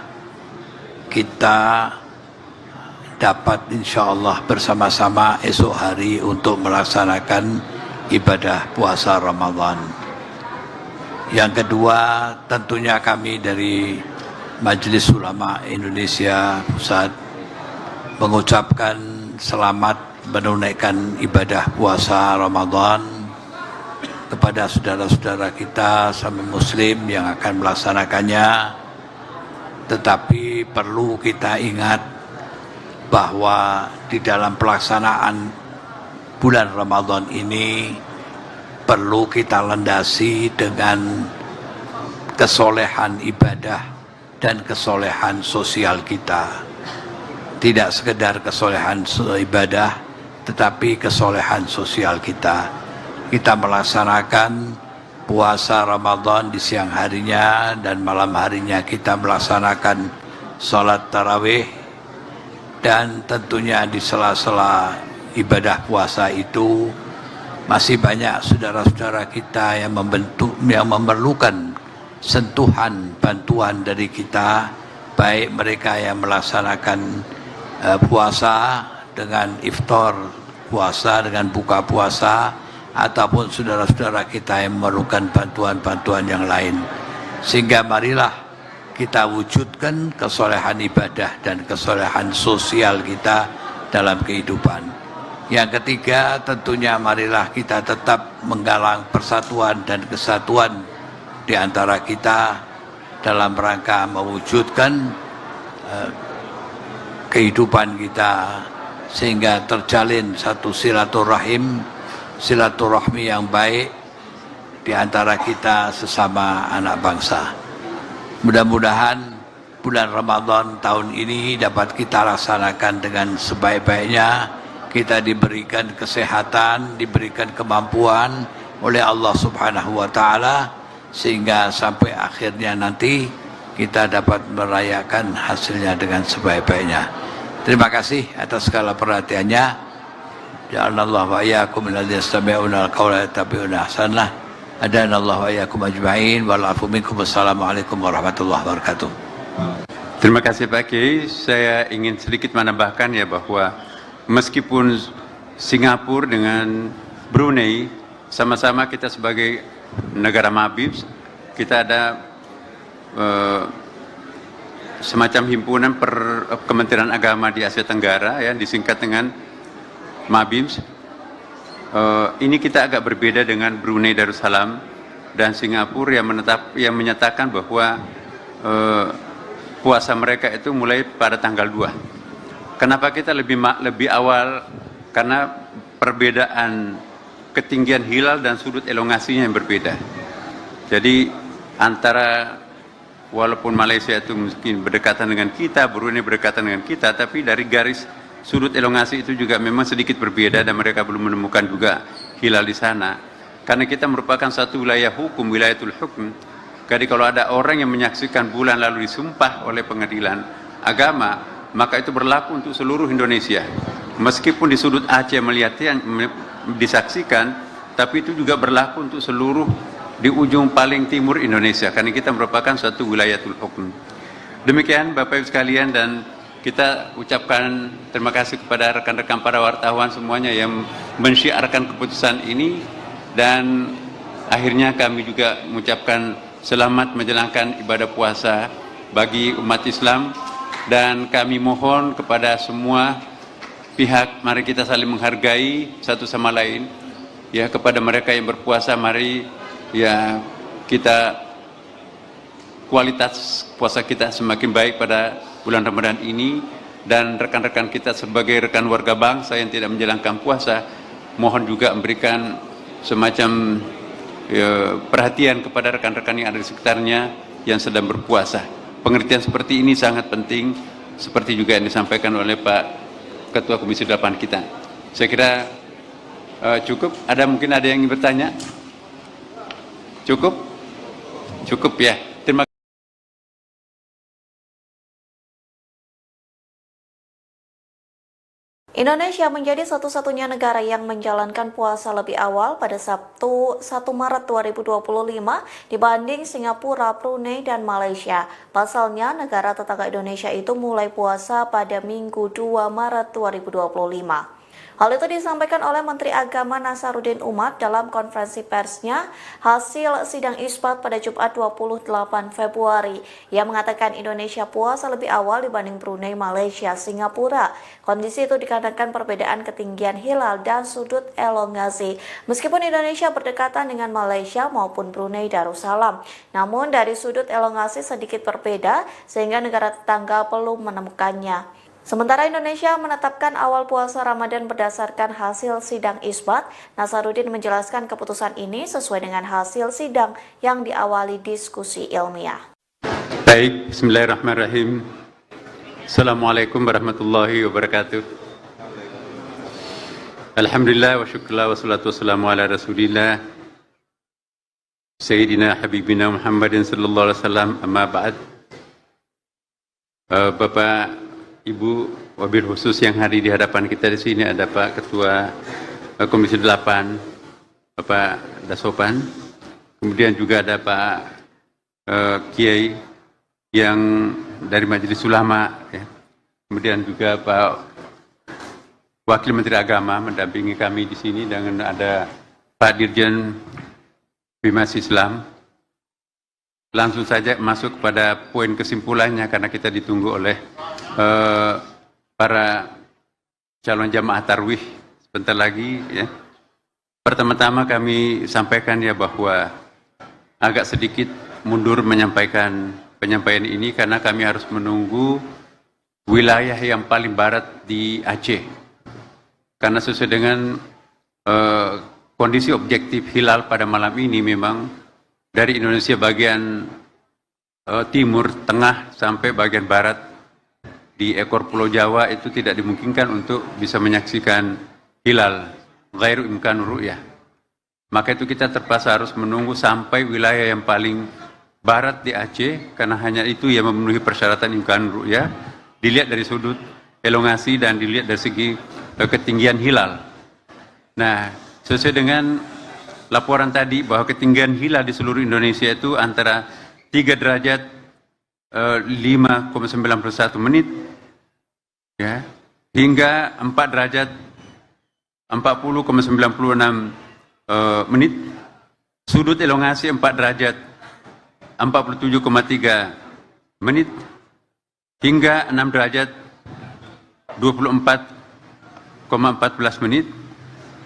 kita dapat insya Allah bersama-sama esok hari untuk melaksanakan ibadah puasa Ramadan. Yang kedua, tentunya kami dari Majelis Ulama Indonesia Pusat mengucapkan selamat menunaikan ibadah puasa Ramadan kepada saudara-saudara kita sama Muslim yang akan melaksanakannya. Tetapi perlu kita ingat bahwa di dalam pelaksanaan bulan Ramadan ini perlu kita landasi dengan kesolehan ibadah dan kesolehan sosial kita. Tidak sekedar kesolehan ibadah, tetapi kesolehan sosial kita. Kita melaksanakan puasa Ramadan di siang harinya dan malam harinya kita melaksanakan sholat tarawih, dan tentunya di sela-sela ibadah puasa itu masih banyak saudara-saudara kita yang memerlukan sentuhan bantuan dari kita, baik mereka yang melaksanakan puasa dengan iftar puasa, dengan buka puasa, ataupun saudara-saudara kita yang memerlukan bantuan-bantuan yang lain. Sehingga marilah kita wujudkan kesolehan ibadah dan kesolehan sosial kita dalam kehidupan. Yang ketiga, tentunya marilah kita tetap menggalang persatuan dan kesatuan di antara kita dalam rangka mewujudkan kehidupan kita sehingga terjalin satu silaturahmi yang baik di antara kita sesama anak bangsa. Mudah-mudahan bulan Ramadan tahun ini dapat kita laksanakan dengan sebaik-baiknya. Kita diberikan kesehatan, diberikan kemampuan oleh Allah Subhanahu wa Ta'ala, sehingga sampai akhirnya nanti kita dapat merayakan hasilnya dengan sebaik-baiknya. Terima kasih atas segala perhatiannya. Ja'alallahu wa iyyakum minalladzina yastami'una al-qawla yattabi'una ahsanah. Adanallahu wa iyyakum ajma'in wal 'afu minkum. Wassalamualaikum warahmatullahi wabarakatuh. Terima kasih Pak Kiai. Saya ingin sedikit menambahkan ya bahwa meskipun Singapura dengan Brunei sama-sama kita sebagai negara Mabib, kita ada semacam himpunan Kementerian Agama di Asia Tenggara ya, disingkat dengan Mabib. Ini kita agak berbeda dengan Brunei Darussalam dan Singapura yang menyatakan bahwa puasa mereka itu mulai pada tanggal 2. Kenapa kita lebih awal? Karena perbedaan ketinggian hilal dan sudut elongasinya yang berbeda. Jadi antara walaupun Malaysia itu mungkin berdekatan dengan kita, Brunei berdekatan dengan kita, tapi dari garis sudut elongasi itu juga memang sedikit berbeda dan mereka belum menemukan juga hilal di sana. Karena kita merupakan satu wilayah hukum, wilayatul hukm. Jadi kalau ada orang yang menyaksikan bulan lalu disumpah oleh pengadilan agama, maka itu berlaku untuk seluruh Indonesia. Meskipun di sudut Aceh melihatnya disaksikan, tapi itu juga berlaku untuk seluruh di ujung paling timur Indonesia, karena kita merupakan suatu wilayatul hukm. Demikian Bapak Ibu sekalian, dan kita ucapkan terima kasih kepada rekan-rekan para wartawan semuanya yang mensyiarkan keputusan ini, dan akhirnya kami juga mengucapkan selamat menjalankan ibadah puasa bagi umat Islam, dan kami mohon kepada semua pihak, mari kita saling menghargai satu sama lain ya. Kepada mereka yang berpuasa, mari ya kita kualitas puasa kita semakin baik pada bulan Ramadan ini. Dan rekan-rekan kita sebagai rekan warga bangsa yang tidak menjalankan puasa, mohon juga memberikan semacam perhatian kepada rekan-rekan yang ada di sekitarnya yang sedang berpuasa. Pengertian seperti ini sangat penting, seperti juga yang disampaikan oleh Pak Ketua Komisi 8 kita. Saya kira cukup. Mungkin ada yang ingin bertanya? Cukup? Cukup ya. Terima kasih. Indonesia menjadi satu-satunya negara yang menjalankan puasa lebih awal pada Sabtu 1 Maret 2025 dibanding Singapura, Brunei, dan Malaysia. Pasalnya, negara tetangga Indonesia itu mulai puasa pada Minggu 2 Maret 2025. Hal itu disampaikan oleh Menteri Agama Nasaruddin Umar dalam konferensi persnya hasil sidang isbat pada Jumat 28 Februari. Ia mengatakan Indonesia puasa lebih awal dibanding Brunei, Malaysia, Singapura. Kondisi itu dikarenakan perbedaan ketinggian hilal dan sudut elongasi. Meskipun Indonesia berdekatan dengan Malaysia maupun Brunei Darussalam, namun dari sudut elongasi sedikit berbeda sehingga negara tetangga belum menemukannya. Sementara Indonesia menetapkan awal puasa Ramadan berdasarkan hasil sidang isbat, Nasaruddin menjelaskan keputusan ini sesuai dengan hasil sidang yang diawali diskusi ilmiah. Baik, bismillahirrahmanirrahim. Assalamualaikum warahmatullahi wabarakatuh. Alhamdulillah wa syukurlah wa salatu wassalamu ala rasulillah Sayyidina Habibina Muhammadin sallallahu alaihi wasallam, amma ba'd. Bapak, Ibu, wabil khusus yang hadir di hadapan kita di sini ada Pak Ketua Komisi 8, Bapak Dasopan, kemudian juga ada Pak Kiai yang dari Majelis Ulama, ya. Kemudian juga Pak Wakil Menteri Agama mendampingi kami di sini, dan ada Pak Dirjen Bimas Islam. Langsung saja masuk kepada poin kesimpulannya karena kita ditunggu oleh para calon jamaah tarwih sebentar lagi ya. Pertama-tama kami sampaikan ya bahwa agak sedikit mundur menyampaikan penyampaian ini karena kami harus menunggu wilayah yang paling barat di Aceh karena sesuai dengan kondisi objektif hilal pada malam ini memang dari Indonesia bagian timur, tengah sampai bagian barat di ekor Pulau Jawa itu tidak dimungkinkan untuk bisa menyaksikan hilal ghairu imkan ru'yah. Maka itu kita terpaksa harus menunggu sampai wilayah yang paling barat di Aceh, karena hanya itu yang memenuhi persyaratan imkan ru'yah, dilihat dari sudut elongasi dan dilihat dari segi ketinggian hilal. Nah, sesuai dengan laporan tadi bahwa ketinggian hilal di seluruh Indonesia itu antara 3 derajat 5,91 menit ya, hingga 4 derajat 40,96 menit. Sudut elongasi 4 derajat 47,3 menit hingga 6 derajat 24,14 menit.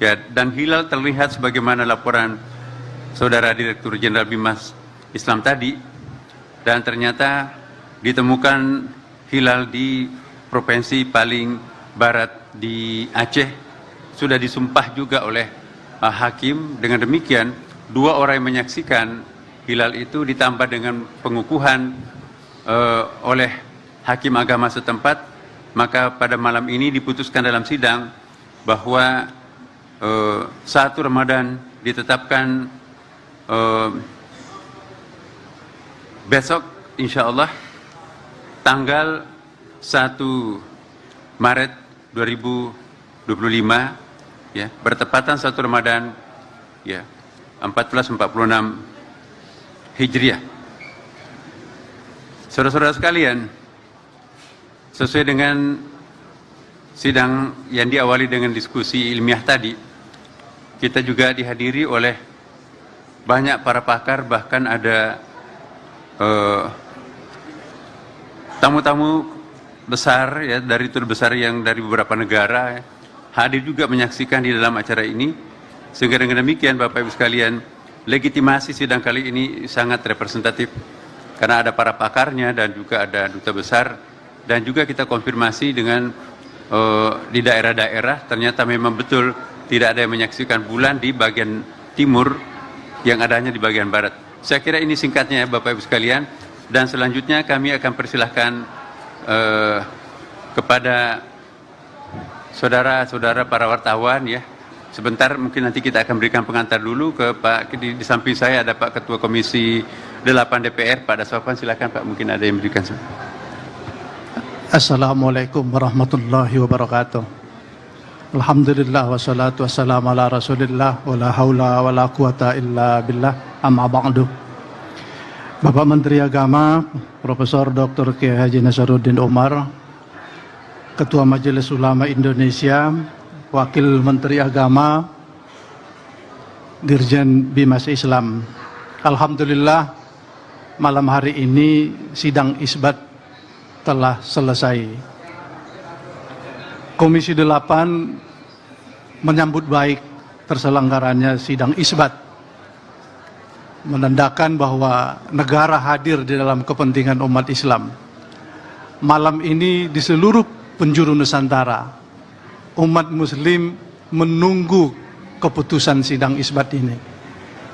Ya, dan hilal terlihat sebagaimana laporan Saudara Direktur Jenderal Bimas Islam tadi, dan ternyata ditemukan hilal di provinsi paling barat di Aceh, sudah disumpah juga oleh hakim. Dengan demikian 2 orang yang menyaksikan hilal itu ditambah dengan pengukuhan oleh hakim agama setempat, maka pada malam ini diputuskan dalam sidang bahwa 1 Ramadan ditetapkan besok insya Allah tanggal 1 Maret 2025 ya, bertepatan 1 Ramadan ya 1446 Hijriah. Saudara-saudara sekalian, sesuai dengan sidang yang diawali dengan diskusi ilmiah tadi, kita juga dihadiri oleh banyak para pakar, bahkan ada tamu-tamu besar ya, dari tur besar yang dari beberapa negara ya, hadir juga menyaksikan di dalam acara ini. Sehingga dengan demikian Bapak Ibu sekalian, legitimasi sidang kali ini sangat representatif karena ada para pakarnya dan juga ada duta besar, dan juga kita konfirmasi dengan di daerah-daerah ternyata memang betul tidak ada yang menyaksikan bulan di bagian timur, yang adanya di bagian barat. Saya kira ini singkatnya ya Bapak Ibu sekalian, dan selanjutnya kami akan persilahkan kepada saudara-saudara para wartawan ya. Sebentar mungkin nanti kita akan berikan pengantar dulu ke Pak, di samping saya ada Pak Ketua Komisi 8 DPR, Pak Daswapan, silakan Pak, mungkin ada yang berikan. Assalamualaikum warahmatullahi wabarakatuh. Alhamdulillah wassalatu wassalamu ala rasulillah wa la hawla wa la quwata illa billah, amma ba'du. Bapak Menteri Agama Profesor Dr. Kiai Haji Nasaruddin Umar, Ketua Majelis Ulama Indonesia, Wakil Menteri Agama, Dirjen Bimas Islam. Alhamdulillah malam hari ini sidang isbat telah selesai. Komisi 8 menyambut baik terselenggaranya sidang isbat, menandakan bahwa negara hadir di dalam kepentingan umat Islam. Malam ini di seluruh penjuru Nusantara, umat Muslim menunggu keputusan sidang isbat ini.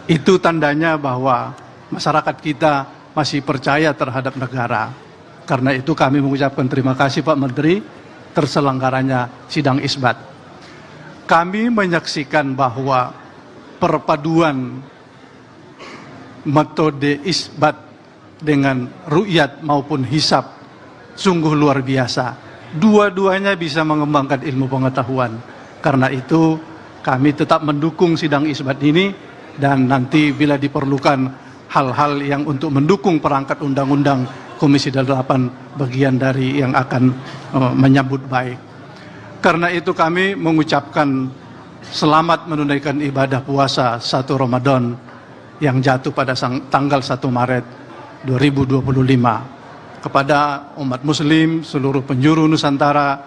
Itu tandanya bahwa masyarakat kita masih percaya terhadap negara. Karena itu kami mengucapkan terima kasih Pak Menteri terselenggaranya sidang isbat. Kami menyaksikan bahwa perpaduan metode isbat dengan ru'yat maupun hisab sungguh luar biasa. Dua-duanya bisa mengembangkan ilmu pengetahuan. Karena itu kami tetap mendukung sidang isbat ini, dan nanti bila diperlukan hal-hal yang untuk mendukung perangkat undang-undang, Komisi 8 bagian dari yang akan menyambut baik. Karena itu kami mengucapkan selamat menunaikan ibadah puasa 1 Ramadan yang jatuh pada tanggal 1 Maret 2025. Kepada umat Muslim seluruh penjuru Nusantara,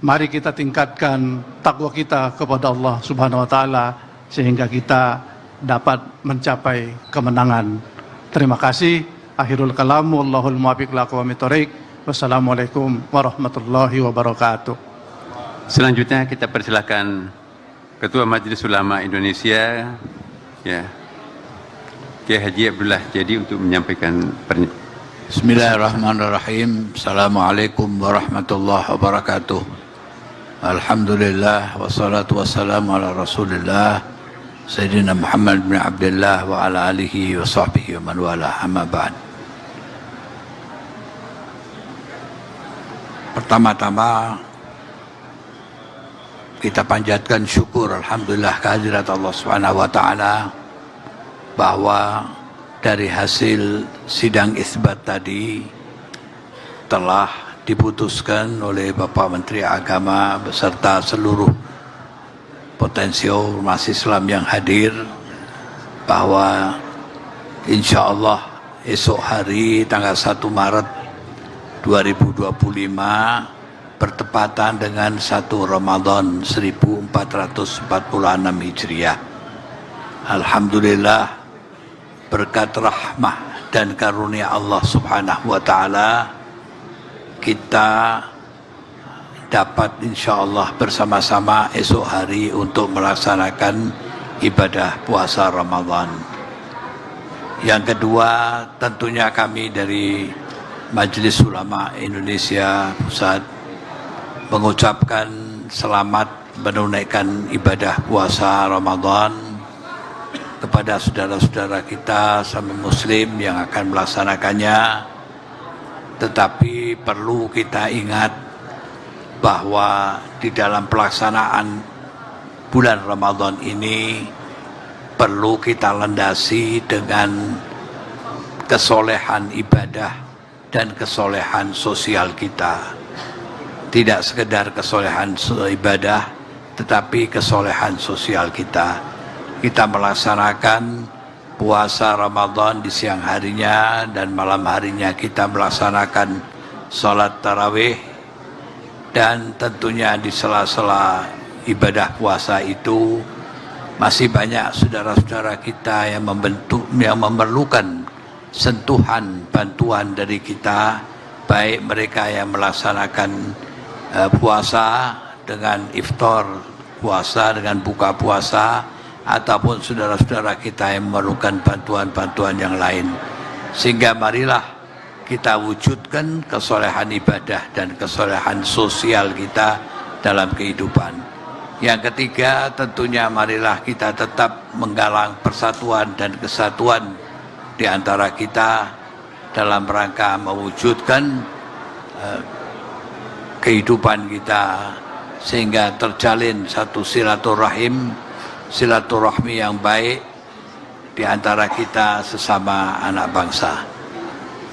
mari kita tingkatkan takwa kita kepada Allah Subhanahu wa Ta'ala sehingga kita dapat mencapai kemenangan. Terima kasih. Akhirul kalam, wallahul muwaffiq ila aqwamit thoriq. Wassalamualaikum warahmatullahi wabarakatuh. Selanjutnya kita persilakan Ketua Majelis Ulama Indonesia, ya, Kiai Haji Abdullah Jadi untuk menyampaikan pernyataan. Bismillahirrahmanirrahim. Assalamualaikum warahmatullahi wabarakatuh. Alhamdulillah wassalatu wassalamu ala Rasulillah Sayyidina Muhammad bin Abdullah wa ala alihi wa sahbihi wa man wala, amma ba'd. Pertama-tama kita panjatkan syukur alhamdulillah kehadirat Allah Subhanahu wa taala bahwa dari hasil sidang isbat tadi telah diputuskan oleh Bapak Menteri Agama beserta seluruh potensial umat Islam yang hadir bahwa insya Allah esok hari tanggal 1 Maret 2025 bertepatan dengan 1 Ramadan 1446 Hijriah. Alhamdulillah berkat rahmah dan karunia Allah Subhanahu wa taala kita dapat insya Allah bersama-sama esok hari untuk melaksanakan ibadah puasa Ramadan. Yang kedua, tentunya kami dari Majelis Ulama Indonesia Pusat mengucapkan selamat menunaikan ibadah puasa Ramadan kepada saudara-saudara kita sama muslim yang akan melaksanakannya. Tetapi perlu kita ingat bahwa di dalam pelaksanaan bulan Ramadan ini perlu kita landasi dengan kesolehan ibadah dan kesolehan sosial kita. Tidak sekedar kesolehan ibadah, tetapi kesolehan sosial kita. Kita melaksanakan puasa Ramadan di siang harinya dan malam harinya kita melaksanakan sholat tarawih, dan tentunya di sela-sela ibadah puasa itu masih banyak saudara-saudara kita yang memerlukan sentuhan bantuan dari kita, baik mereka yang melaksanakan puasa dengan iftar puasa, dengan buka puasa, ataupun saudara-saudara kita yang memerlukan bantuan-bantuan yang lain. Sehingga marilah kita wujudkan kesolehan ibadah dan kesolehan sosial kita dalam kehidupan. Yang ketiga, tentunya marilah kita tetap menggalang persatuan dan kesatuan di antara kita dalam rangka mewujudkan kehidupan kita sehingga terjalin satu silaturahmi yang baik di antara kita sesama anak bangsa.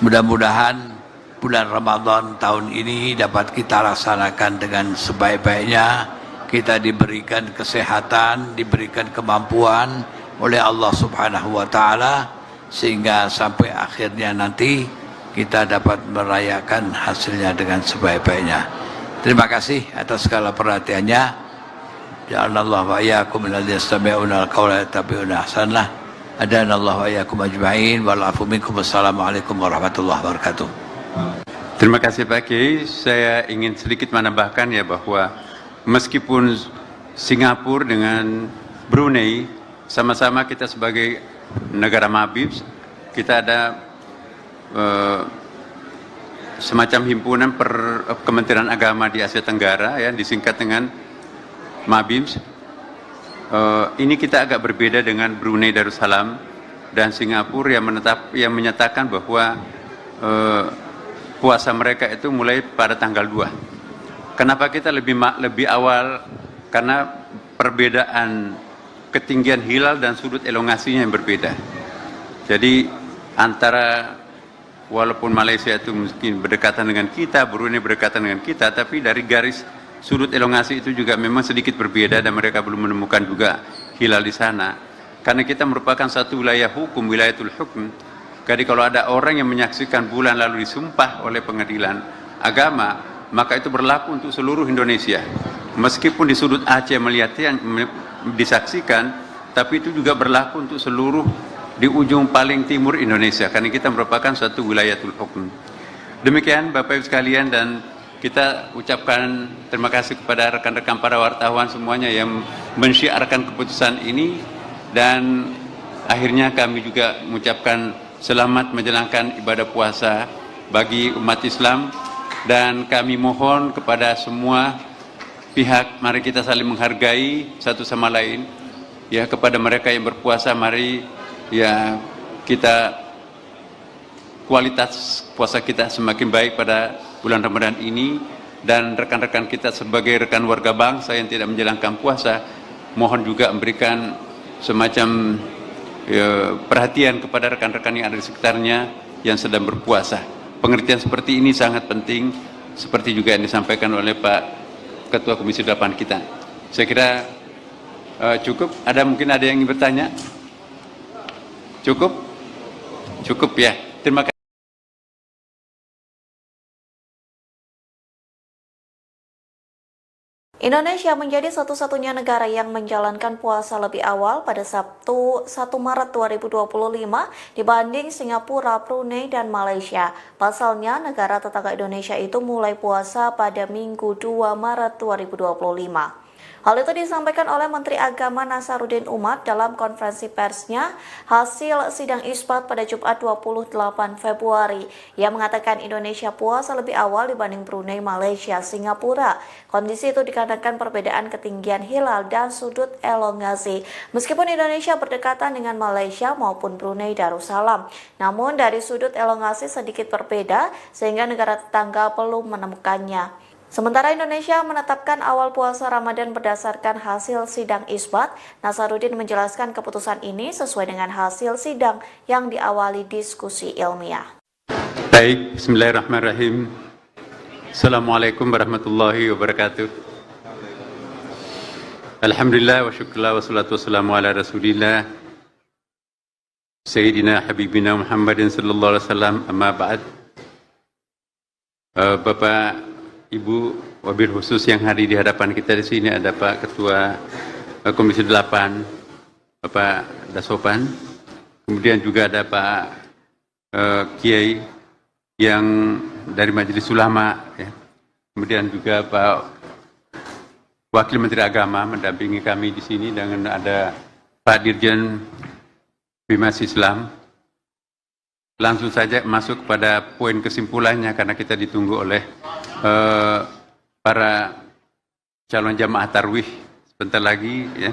Mudah-mudahan bulan Ramadan tahun ini dapat kita laksanakan dengan sebaik-baiknya. Kita diberikan kesehatan, diberikan kemampuan oleh Allah Subhanahu wa taala sehingga sampai akhirnya nanti kita dapat merayakan hasilnya dengan sebaik-baiknya. Terima kasih atas segala perhatiannya. Ja'alallahu wa iyyakum minalladzina yastami'una al-qawla yattabi'una ahsanah. Adanallahu wa iyyakum ajma'in wal 'afu minkum. Wassalamualaikum warahmatullahi wabarakatuh. Terima kasih Pak Kiai. Saya ingin sedikit menambahkan ya bahwa meskipun Singapura dengan Brunei sama-sama kita sebagai negara Mabib, kita ada semacam himpunan Kementerian Agama di Asia Tenggara ya, disingkat dengan Mabib. Ini kita agak berbeda dengan Brunei Darussalam dan Singapura yang menyatakan bahwa puasa mereka itu mulai pada tanggal 2. Kenapa kita lebih awal? Karena perbedaan ketinggian hilal dan sudut elongasinya yang berbeda. Jadi antara walaupun Malaysia itu mungkin berdekatan dengan kita, Brunei berdekatan dengan kita, tapi dari garis sudut elongasi itu juga memang sedikit berbeda dan mereka belum menemukan juga hilal di sana. Karena kita merupakan satu wilayah hukum, wilayatul hukum. Jadi kalau ada orang yang menyaksikan bulan lalu disumpah oleh pengadilan agama, maka itu berlaku untuk seluruh Indonesia. Meskipun di sudut Aceh melihatnya disaksikan, tapi itu juga berlaku untuk seluruh di ujung paling timur Indonesia, karena kita merupakan satu wilayatul hukum. Demikian Bapak Ibu sekalian, dan kita ucapkan terima kasih kepada rekan-rekan para wartawan semuanya yang mensyiarkan keputusan ini, dan akhirnya kami juga mengucapkan selamat menjalankan ibadah puasa bagi umat Islam, dan kami mohon kepada semua pihak, mari kita saling menghargai satu sama lain. Ya, kepada mereka yang berpuasa, mari ya kita kualitas puasa kita semakin baik pada bulan Ramadan ini, dan rekan-rekan kita sebagai rekan warga bangsa yang tidak menjalankan puasa, mohon juga memberikan semacam perhatian kepada rekan-rekan yang ada di sekitarnya yang sedang berpuasa. Pengertian seperti ini sangat penting, seperti juga yang disampaikan oleh Pak Ketua Komisi 8 kita. Saya kira cukup. Mungkin ada yang ingin bertanya? Cukup? Cukup ya. Terima kasih. Indonesia menjadi satu-satunya negara yang menjalankan puasa lebih awal pada Sabtu 1 Maret 2025 dibanding Singapura, Brunei, dan Malaysia. Pasalnya, negara tetangga Indonesia itu mulai puasa pada Minggu 2 Maret 2025. Hal itu disampaikan oleh Menteri Agama Nasaruddin Umar dalam konferensi persnya hasil sidang isbat pada Jumat 28 Februari. Ia mengatakan Indonesia puasa lebih awal dibanding Brunei, Malaysia, Singapura. Kondisi itu dikarenakan perbedaan ketinggian hilal dan sudut elongasi. Meskipun Indonesia berdekatan dengan Malaysia maupun Brunei Darussalam, namun dari sudut elongasi sedikit berbeda sehingga negara tetangga belum menemukannya. Sementara Indonesia menetapkan awal puasa Ramadan berdasarkan hasil sidang isbat, Nasaruddin menjelaskan keputusan ini sesuai dengan hasil sidang yang diawali diskusi ilmiah. Baik, bismillahirrahmanirrahim. Assalamualaikum warahmatullahi wabarakatuh. Alhamdulillah wa syukurlah wa salatu wassalamu ala rasulillah Sayyidina Habibina Muhammadin sallallahu alaihi wasallam, amma ba'd. Bapak, Ibu, wabil khusus yang hadir di hadapan kita di sini ada Pak Ketua Komisi 8, Bapak Dasopan, kemudian juga ada Pak Kiai yang dari Majelis Ulama, ya. Kemudian juga Pak Wakil Menteri Agama mendampingi kami di sini, dengan ada Pak Dirjen Bimas Islam. Langsung saja masuk pada poin kesimpulannya karena kita ditunggu oleh para calon jamaah tarwih sebentar lagi, ya.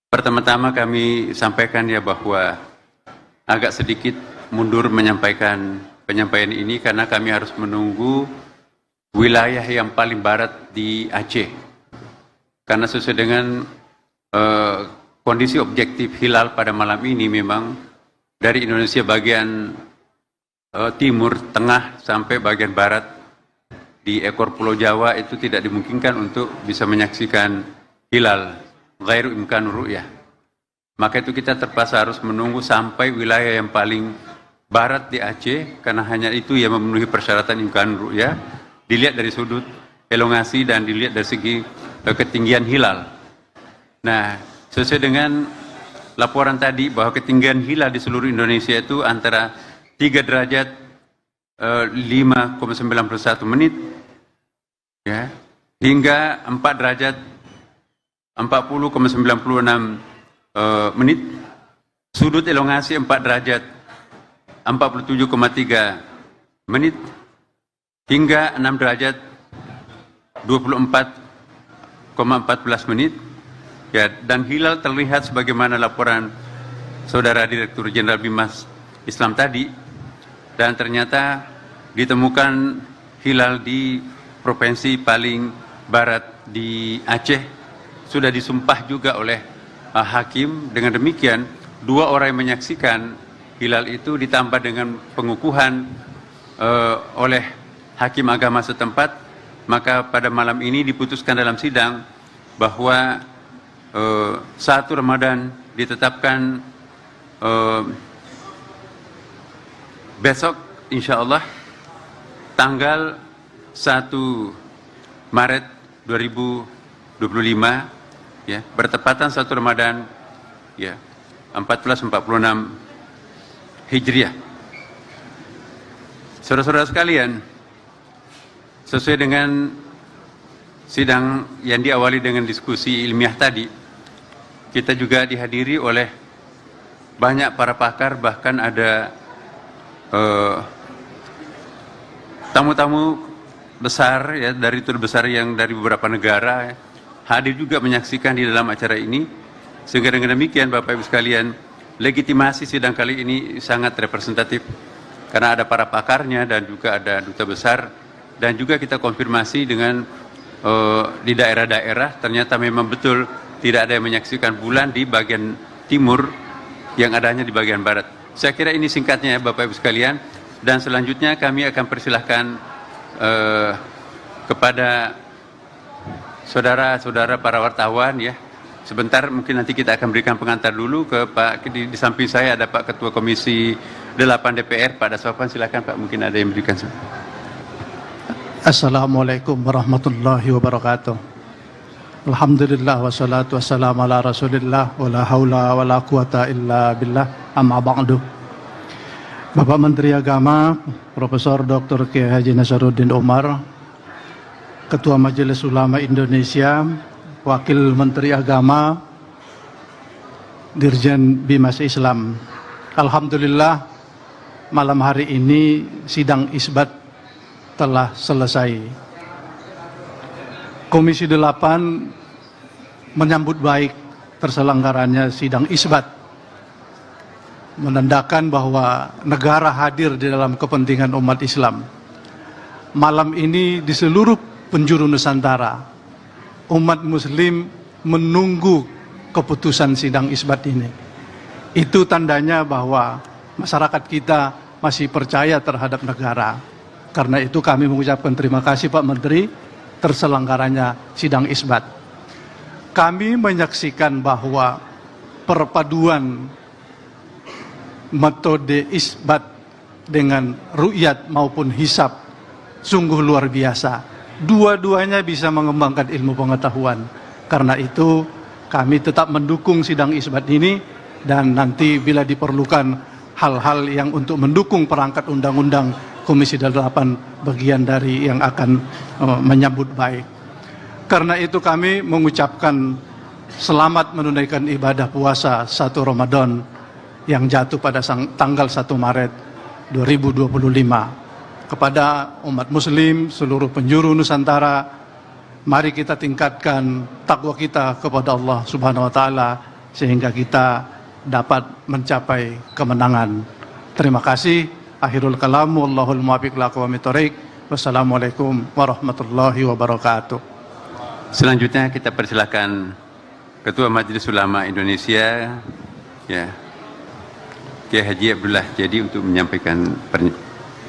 Pertama-tama kami sampaikan ya bahwa agak sedikit mundur menyampaikan penyampaian ini karena kami harus menunggu wilayah yang paling barat di Aceh. Karena sesuai dengan kondisi objektif hilal pada malam ini, memang dari Indonesia bagian timur, tengah sampai bagian barat di ekor Pulau Jawa itu tidak dimungkinkan untuk bisa menyaksikan hilal, ghairu imkan ru'yah. Maka itu kita terpaksa harus menunggu sampai wilayah yang paling barat di Aceh, karena hanya itu yang memenuhi persyaratan imkan ru'yah, dilihat dari sudut elongasi dan dilihat dari segi ketinggian hilal. Nah, sesuai dengan laporan tadi bahwa ketinggian hilal di seluruh Indonesia itu antara 3 derajat 5,91 menit, ya, hingga 4 derajat 40,96 menit, sudut elongasi 4 derajat 47,3 menit, hingga 6 derajat 24,14 menit, ya, dan hilal terlihat sebagaimana laporan Saudara Direktur Jenderal Bimas Islam tadi, dan ternyata ditemukan hilal di provinsi paling barat di Aceh, sudah disumpah juga oleh hakim. Dengan demikian, 2 orang yang menyaksikan hilal itu ditambah dengan pengukuhan oleh hakim agama setempat, maka pada malam ini diputuskan dalam sidang bahwa 1 Ramadan ditetapkan besok insya Allah tanggal 1 Maret 2025, ya, bertepatan 1 Ramadan, ya, 1446 Hijriah. Saudara-saudara sekalian, sesuai dengan sidang yang diawali dengan diskusi ilmiah tadi, kita juga dihadiri oleh banyak para pakar, bahkan ada tamu-tamu besar ya, dari tur besar yang dari beberapa negara ya, hadir juga menyaksikan di dalam acara ini, sehingga dengan demikian Bapak Ibu sekalian, legitimasi sidang kali ini sangat representatif karena ada para pakarnya dan juga ada duta besar, dan juga kita konfirmasi dengan di daerah-daerah ternyata memang betul tidak ada yang menyaksikan bulan di bagian timur, yang adanya di bagian barat. Saya kira ini singkatnya ya Bapak Ibu sekalian, dan selanjutnya kami akan persilahkan kepada saudara-saudara para wartawan ya. Sebentar mungkin nanti kita akan berikan pengantar dulu ke Pak, di samping saya ada Pak Ketua Komisi 8 DPR, Pak Daswapan, silakan Pak, mungkin ada yang berikan. Assalamualaikum warahmatullahi wabarakatuh. Alhamdulillah wassalatu wassalamu ala rasulillah wa la hawla wa la quwata illa billah, amma ba'du. Bapak Menteri Agama Profesor Dr. Kiai Haji Nasaruddin Umar, Ketua Majelis Ulama Indonesia, Wakil Menteri Agama, Dirjen Bimas Islam. Alhamdulillah malam hari ini sidang isbat telah selesai. Komisi 8 menyambut baik terselenggaranya sidang isbat, menandakan bahwa negara hadir di dalam kepentingan umat Islam. Malam ini di seluruh penjuru Nusantara, umat Muslim menunggu keputusan sidang isbat ini. Itu tandanya bahwa masyarakat kita masih percaya terhadap negara. Karena itu kami mengucapkan terima kasih Pak Menteri terselenggaranya sidang isbat. Kami menyaksikan bahwa perpaduan metode isbat dengan ru'yat maupun hisab sungguh luar biasa. Dua-duanya bisa mengembangkan ilmu pengetahuan. Karena itu kami tetap mendukung sidang isbat ini, dan nanti bila diperlukan hal-hal yang untuk mendukung perangkat undang-undang, Komisi 8 bagian dari yang akan menyambut baik. Karena itu kami mengucapkan selamat menunaikan ibadah puasa 1 Ramadan yang jatuh pada tanggal 1 Maret 2025. Kepada umat Muslim seluruh penjuru Nusantara, mari kita tingkatkan takwa kita kepada Allah Subhanahu wa Ta'ala sehingga kita dapat mencapai kemenangan. Terima kasih. Akhirul kalam, wallahul muwaffiq ila aqwamit thoriq. Wassalamualaikum warahmatullahi wabarakatuh. Selanjutnya kita persilakan Ketua Majelis Ulama Indonesia ya, Kiai Haji Abdullah Jadi untuk menyampaikan pernyataan.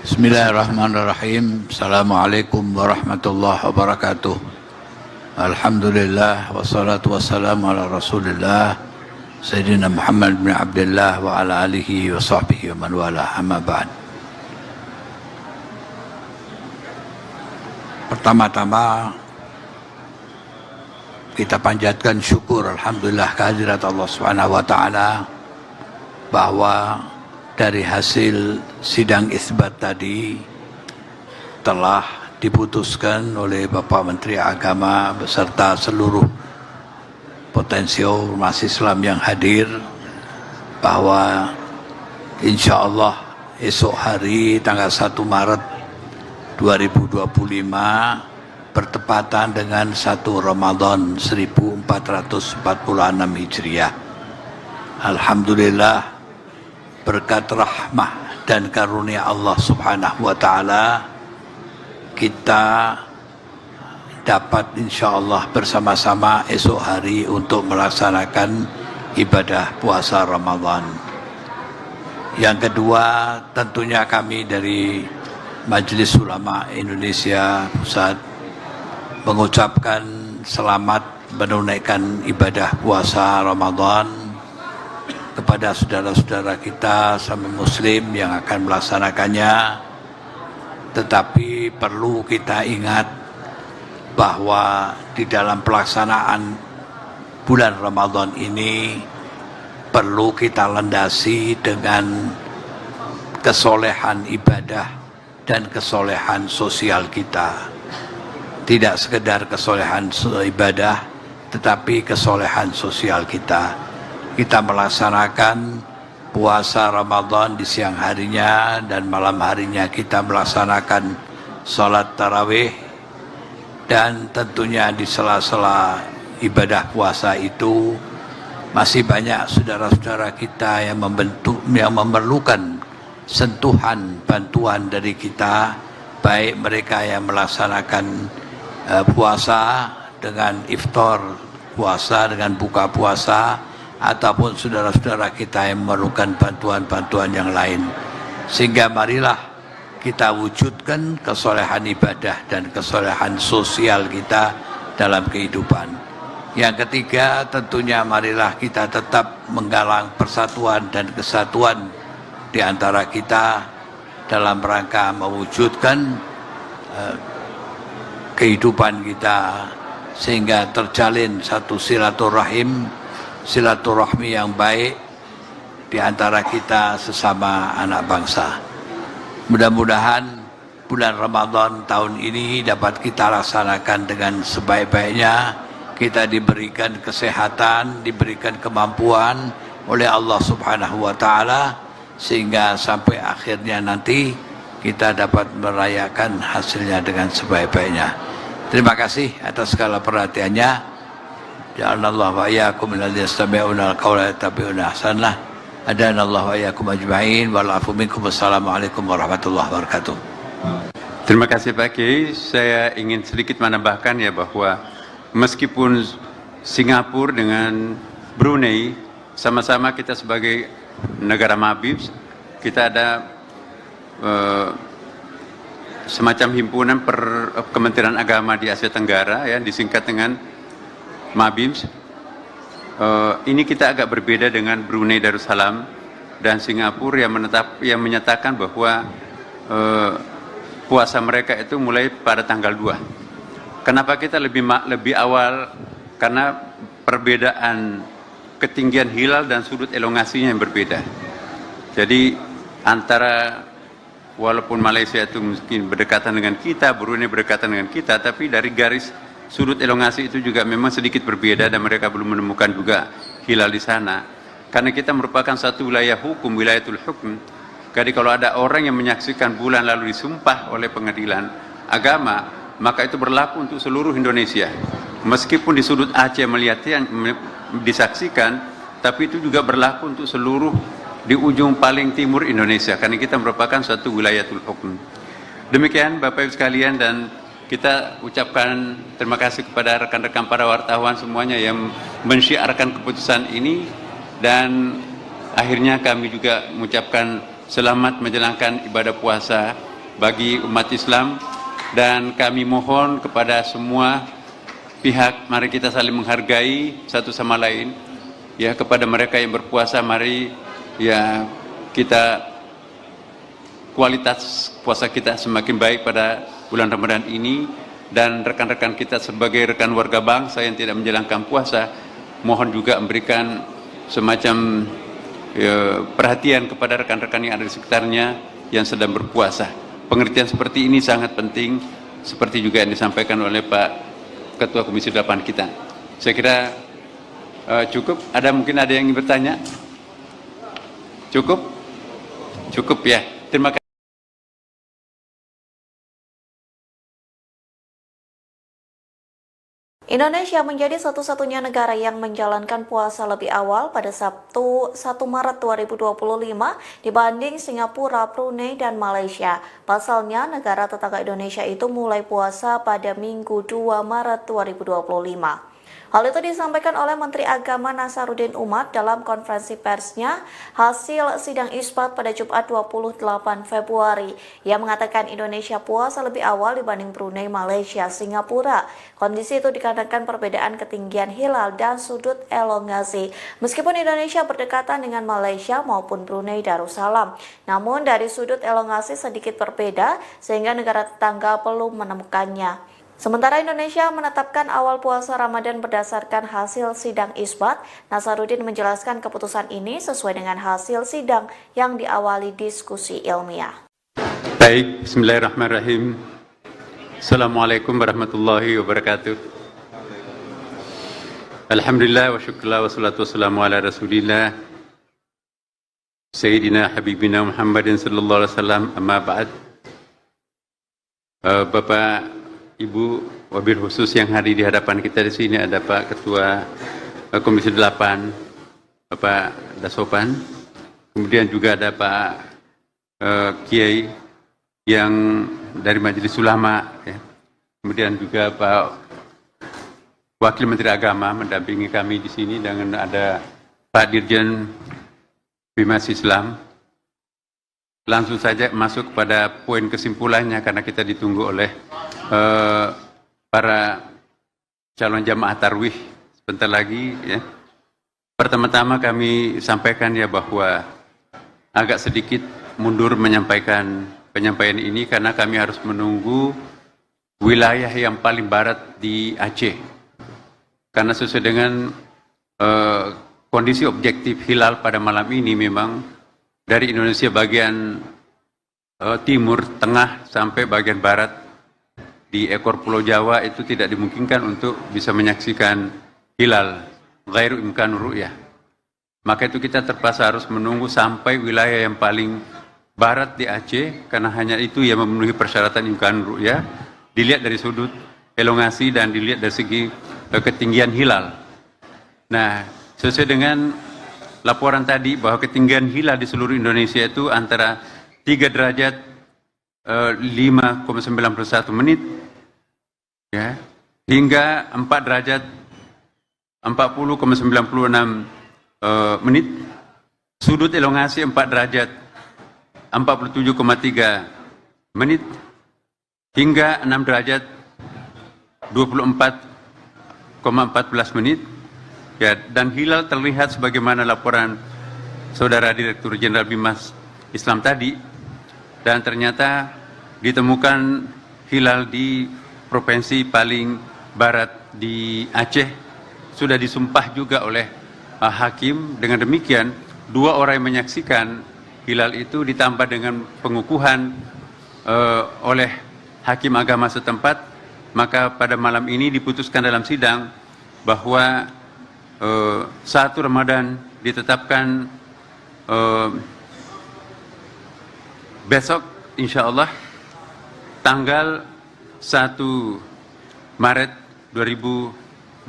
Bismillahirrahmanirrahim. Assalamualaikum warahmatullahi wabarakatuh. Alhamdulillah wassalatu wassalamu ala Rasulillah Sayyidina Muhammad bin Abdullah wa ala alihi wa sahbihi wa man wala, amma ba'd. Pertama-tama kita panjatkan syukur alhamdulillah kehadirat Allah Subhanahu wa taala bahwa dari hasil sidang isbat tadi telah diputuskan oleh Bapak Menteri Agama beserta seluruh potensial umat Islam yang hadir bahwa insya Allah esok hari tanggal 1 Maret 2025 bertepatan dengan 1 Ramadan 1446 Hijriah. Alhamdulillah berkat rahmah dan karunia Allah Subhanahu wa taala kita dapat insya Allah bersama-sama esok hari untuk melaksanakan ibadah puasa Ramadan. Yang kedua, tentunya kami dari Majelis Ulama Indonesia Pusat mengucapkan selamat menunaikan ibadah puasa Ramadan kepada saudara-saudara kita sama Muslim yang akan melaksanakannya. Tetapi perlu kita ingat bahwa di dalam pelaksanaan bulan Ramadan ini perlu kita landasi dengan kesolehan ibadah dan kesolehan sosial kita. tidak sekedar kesolehan ibadah, tetapi kesolehan sosial kita. Kita melaksanakan puasa Ramadan di siang harinya dan malam harinya kita melaksanakan sholat tarawih, dan tentunya di sela-sela ibadah puasa itu masih banyak saudara-saudara kita yang memerlukan sentuhan bantuan dari kita, baik mereka yang melaksanakan puasa dengan iftar puasa, dengan buka puasa, ataupun saudara-saudara kita yang memerlukan bantuan-bantuan yang lain. Sehingga marilah kita wujudkan kesolehan ibadah dan kesolehan sosial kita dalam kehidupan. Yang ketiga, tentunya marilah kita tetap menggalang persatuan dan kesatuan di antara kita dalam rangka mewujudkan kehidupan kita, sehingga terjalin satu silaturahmi yang baik di antara kita sesama anak bangsa. Mudah-mudahan bulan Ramadan tahun ini dapat kita laksanakan dengan sebaik-baiknya. Kita diberikan kesehatan, diberikan kemampuan oleh Allah Subhanahu wa Ta'ala, sehingga sampai akhirnya nanti kita dapat merayakan hasilnya dengan sebaik-baiknya. Terima kasih atas segala perhatiannya. Ja'alallahu wa iyyakum minalladzina yastami'una al-qawla yattabi'una ahsanah. Adanallahu wa iyyakum ajma'in wal 'afu minkum. Wassalamualaikum warahmatullahi wabarakatuh. Terima kasih Pak Kiai. Saya ingin sedikit menambahkan ya bahwa meskipun Singapura dengan Brunei sama-sama kita sebagai negara Mabib, kita ada semacam himpunan Kementerian Agama di Asia Tenggara ya, disingkat dengan Mabims. Ini kita agak berbeda dengan Brunei Darussalam dan Singapura yang menyatakan bahwa puasa mereka itu mulai pada tanggal 2. Kenapa kita lebih awal? Karena perbedaan ketinggian hilal dan sudut elongasinya yang berbeda. Jadi antara walaupun Malaysia itu mungkin berdekatan dengan kita, Brunei berdekatan dengan kita, tapi dari garis sudut elongasi itu juga memang sedikit berbeda dan mereka belum menemukan juga hilal di sana. Karena kita merupakan satu wilayah hukum, wilayatul hukum. Jadi kalau ada orang yang menyaksikan bulan lalu disumpah oleh pengadilan agama, maka itu berlaku untuk seluruh Indonesia. Meskipun di sudut Aceh melihatnya disaksikan, tapi itu juga berlaku untuk seluruh di ujung paling timur Indonesia, karena kita merupakan suatu wilayatul hukum. Demikian Bapak Ibu sekalian, dan kita ucapkan terima kasih kepada rekan-rekan para wartawan semuanya yang mensyiarkan keputusan ini, dan akhirnya kami juga mengucapkan selamat menjalankan ibadah puasa bagi umat Islam, dan kami mohon kepada semua pihak, mari kita saling menghargai satu sama lain ya. Kepada mereka yang berpuasa, mari ya kita kualitas puasa kita semakin baik pada bulan Ramadan ini. Dan rekan-rekan kita sebagai rekan warga bangsa yang tidak menjalankan puasa, mohon juga memberikan semacam perhatian kepada rekan-rekan yang ada di sekitarnya yang sedang berpuasa. Pengertian seperti ini sangat penting, seperti juga yang disampaikan oleh Pak Ketua Komisi 8 kita. Saya kira cukup. Mungkin ada yang ingin bertanya? Cukup? Cukup ya. Terima kasih. Indonesia menjadi satu-satunya negara yang menjalankan puasa lebih awal pada Sabtu 1 Maret 2025 dibanding Singapura, Brunei, dan Malaysia. Pasalnya, negara tetangga Indonesia itu mulai puasa pada Minggu 2 Maret 2025. Hal itu disampaikan oleh Menteri Agama Nasaruddin Umar dalam konferensi persnya hasil sidang isbat pada Jumat 28 Februari. Ia mengatakan Indonesia puasa lebih awal dibanding Brunei, Malaysia, Singapura. Kondisi itu dikarenakan perbedaan ketinggian hilal dan sudut elongasi. Meskipun Indonesia berdekatan dengan Malaysia maupun Brunei Darussalam, namun dari sudut elongasi sedikit berbeda sehingga negara tetangga belum menemukannya. Sementara Indonesia menetapkan awal puasa Ramadan berdasarkan hasil sidang isbat, Nasaruddin menjelaskan keputusan ini sesuai dengan hasil sidang yang diawali diskusi ilmiah. Baik, bismillahirrahmanirrahim. Assalamualaikum warahmatullahi wabarakatuh. Alhamdulillah wa syukurlah wa salatu wassalamu ala rasulillah Sayyidina Habibina Muhammadin sallallahu alaihi wasallam, amma ba'd. Bapak, Ibu, wabil khusus yang hadir di hadapan kita di sini ada Pak Ketua Komisi 8, Bapak Dasopan. Kemudian juga ada Pak Kiai yang dari Majelis Ulama, ya. Kemudian juga Pak Wakil Menteri Agama mendampingi kami di sini, dengan ada Pak Dirjen Bimas Islam. Langsung saja masuk kepada poin kesimpulannya karena kita ditunggu oleh para calon jamaah tarwih sebentar lagi, ya. Pertama-tama kami sampaikan ya bahwa agak sedikit mundur menyampaikan penyampaian ini karena kami harus menunggu wilayah yang paling barat di Aceh. Karena sesuai dengan kondisi objektif hilal pada malam ini, memang dari Indonesia bagian timur, tengah, sampai bagian barat di ekor Pulau Jawa itu tidak dimungkinkan untuk bisa menyaksikan hilal, ghairu imkan ru'yah. Maka itu kita terpaksa harus menunggu sampai wilayah yang paling barat di Aceh, karena hanya itu yang memenuhi persyaratan imkan ru'yah, dilihat dari sudut elongasi dan dilihat dari segi ketinggian hilal. Nah, sesuai dengan laporan tadi bahwa ketinggian hilal di seluruh Indonesia itu antara 3 derajat 5,91 menit, ya, hingga 4 derajat 40,96 menit. Sudut elongasi 4 derajat 47,3 menit hingga 6 derajat 24,14 menit. Ya, dan hilal terlihat sebagaimana laporan Saudara Direktur Jenderal Bimas Islam tadi, dan ternyata ditemukan hilal di provinsi paling barat di Aceh, sudah disumpah juga oleh hakim. Dengan demikian 2 orang yang menyaksikan hilal itu ditambah dengan pengukuhan oleh hakim agama setempat, maka pada malam ini diputuskan dalam sidang bahwa 1 Ramadan ditetapkan besok insya Allah tanggal 1 Maret 2025,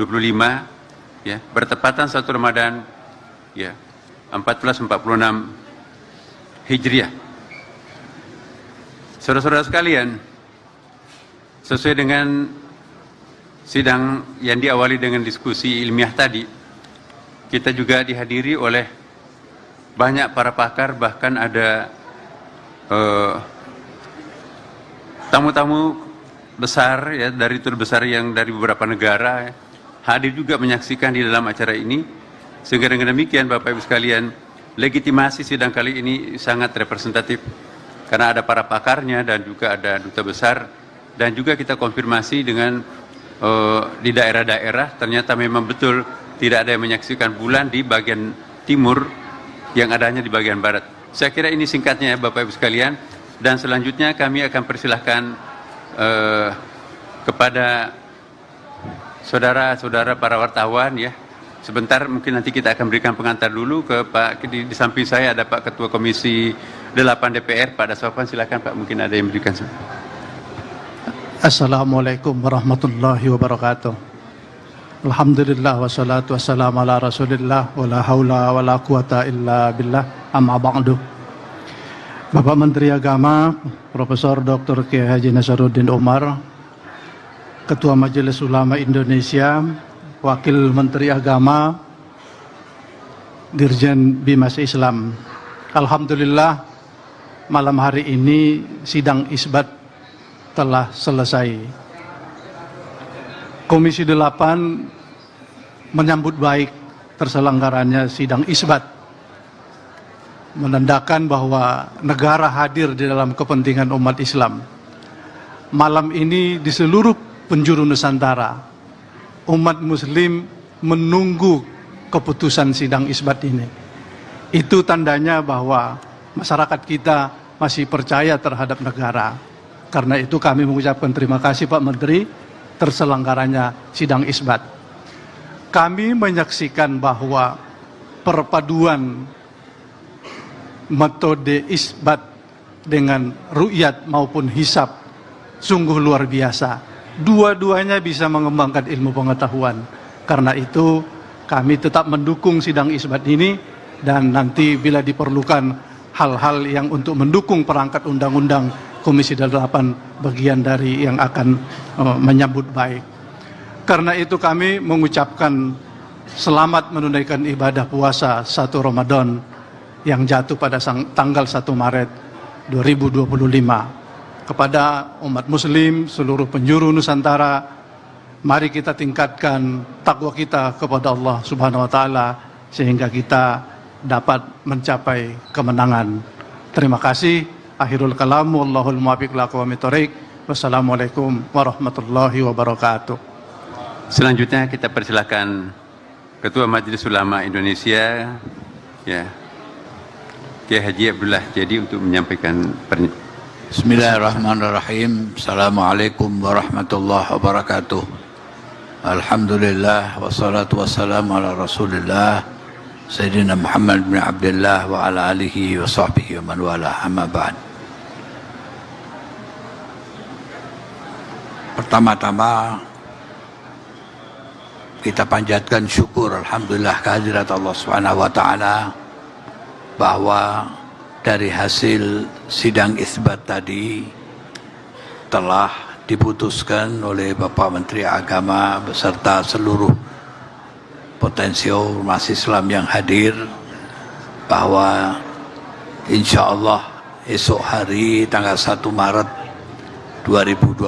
ya, bertepatan 1 Ramadan, ya, 1446 Hijriah. Saudara-saudara sekalian, sesuai dengan sidang yang diawali dengan diskusi ilmiah tadi, kita juga dihadiri oleh banyak para pakar, bahkan ada tamu-tamu besar, ya, dari tur besar yang dari beberapa negara, ya, hadir juga menyaksikan di dalam acara ini. Sehingga dengan demikian Bapak Ibu sekalian, legitimasi sidang kali ini sangat representatif karena ada para pakarnya dan juga ada duta besar, dan juga kita konfirmasi dengan di daerah-daerah ternyata memang betul tidak ada yang menyaksikan bulan di bagian timur, yang adanya di bagian barat. Saya kira ini singkatnya ya Bapak Ibu sekalian, dan selanjutnya kami akan persilahkan kepada saudara-saudara para wartawan, ya. Sebentar mungkin nanti kita akan berikan pengantar dulu ke Pak, di samping saya ada Pak Ketua Komisi 8 DPR, Pak Dasopan, silakan Pak, mungkin ada yang berikan. Assalamualaikum warahmatullahi wabarakatuh. Alhamdulillah wassalatu wassalamu ala rasulillah wa la hawla wa la quwata illa billah, amma ba'du. Bapak Menteri Agama Profesor Dr. Kiai Haji Nasaruddin Umar, Ketua Majelis Ulama Indonesia, Wakil Menteri Agama, Dirjen Bimas Islam. Alhamdulillah malam hari ini sidang isbat telah selesai. Komisi 8 menyambut baik terselenggaranya sidang isbat, menandakan bahwa negara hadir di dalam kepentingan umat Islam. Malam ini di seluruh penjuru Nusantara, umat Muslim menunggu keputusan sidang isbat ini. Itu tandanya bahwa masyarakat kita masih percaya terhadap negara. Karena itu kami mengucapkan terima kasih Pak Menteri terselenggaranya sidang isbat. Kami menyaksikan bahwa perpaduan metode isbat dengan ru'yat maupun hisab sungguh luar biasa. Dua-duanya bisa mengembangkan ilmu pengetahuan. Karena itu kami tetap mendukung sidang isbat ini, dan nanti bila diperlukan hal-hal yang untuk mendukung perangkat undang-undang Komisi 8 bagian dari yang akan menyambut baik. Karena itu kami mengucapkan selamat menunaikan ibadah puasa 1 Ramadan yang jatuh pada tanggal 1 Maret 2025. Kepada umat muslim seluruh penjuru Nusantara, mari kita tingkatkan takwa kita kepada Allah Subhanahu wa taala sehingga kita dapat mencapai kemenangan. Terima kasih. Akhirul kalam, wallahul muwaffiq ila aqwamit thoriq. Wassalamualaikum warahmatullahi wabarakatuh. Selanjutnya kita persilakan Ketua Majelis Ulama Indonesia, ya, Kiai Haji Abdullah Jadi untuk menyampaikan Bismillahirrahmanirrahim. Assalamualaikum warahmatullahi wabarakatuh. Alhamdulillah wassalatu wassalamu ala Rasulillah Sayyidina Muhammad bin Abdullah wa ala alihi wa sahbihi wa man wala, amma ba'd. Pertama-tama kita panjatkan syukur alhamdulillah kehadirat Allah Subhanahu wa taala bahwa dari hasil sidang isbat tadi telah diputuskan oleh Bapak Menteri Agama beserta seluruh potensial umat Islam yang hadir bahwa insya Allah esok hari tanggal 1 Maret 2025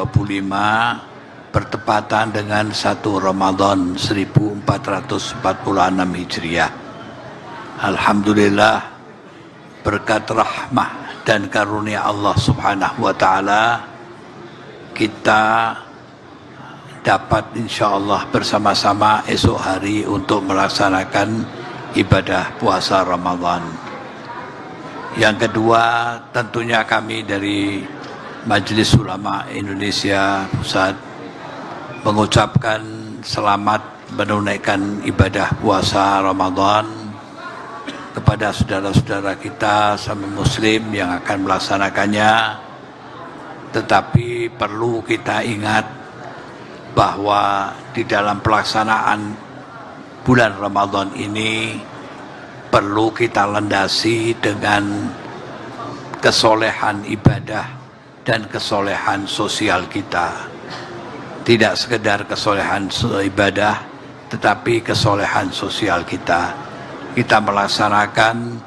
bertepatan dengan 1 Ramadan 1446 Hijriah. Alhamdulillah berkat rahmah dan karunia Allah Subhanahu wa taala kita dapat insya Allah bersama-sama esok hari untuk melaksanakan ibadah puasa Ramadan. Yang kedua, tentunya kami dari Majelis Ulama Indonesia Pusat mengucapkan selamat menunaikan ibadah puasa Ramadan kepada saudara-saudara kita sama muslim yang akan melaksanakannya. Tetapi perlu kita ingat bahwa di dalam pelaksanaan bulan Ramadan ini perlu kita landasi dengan kesolehan ibadah dan kesolehan sosial kita. Tidak sekedar kesolehan ibadah, tetapi kesolehan sosial kita. Kita melaksanakan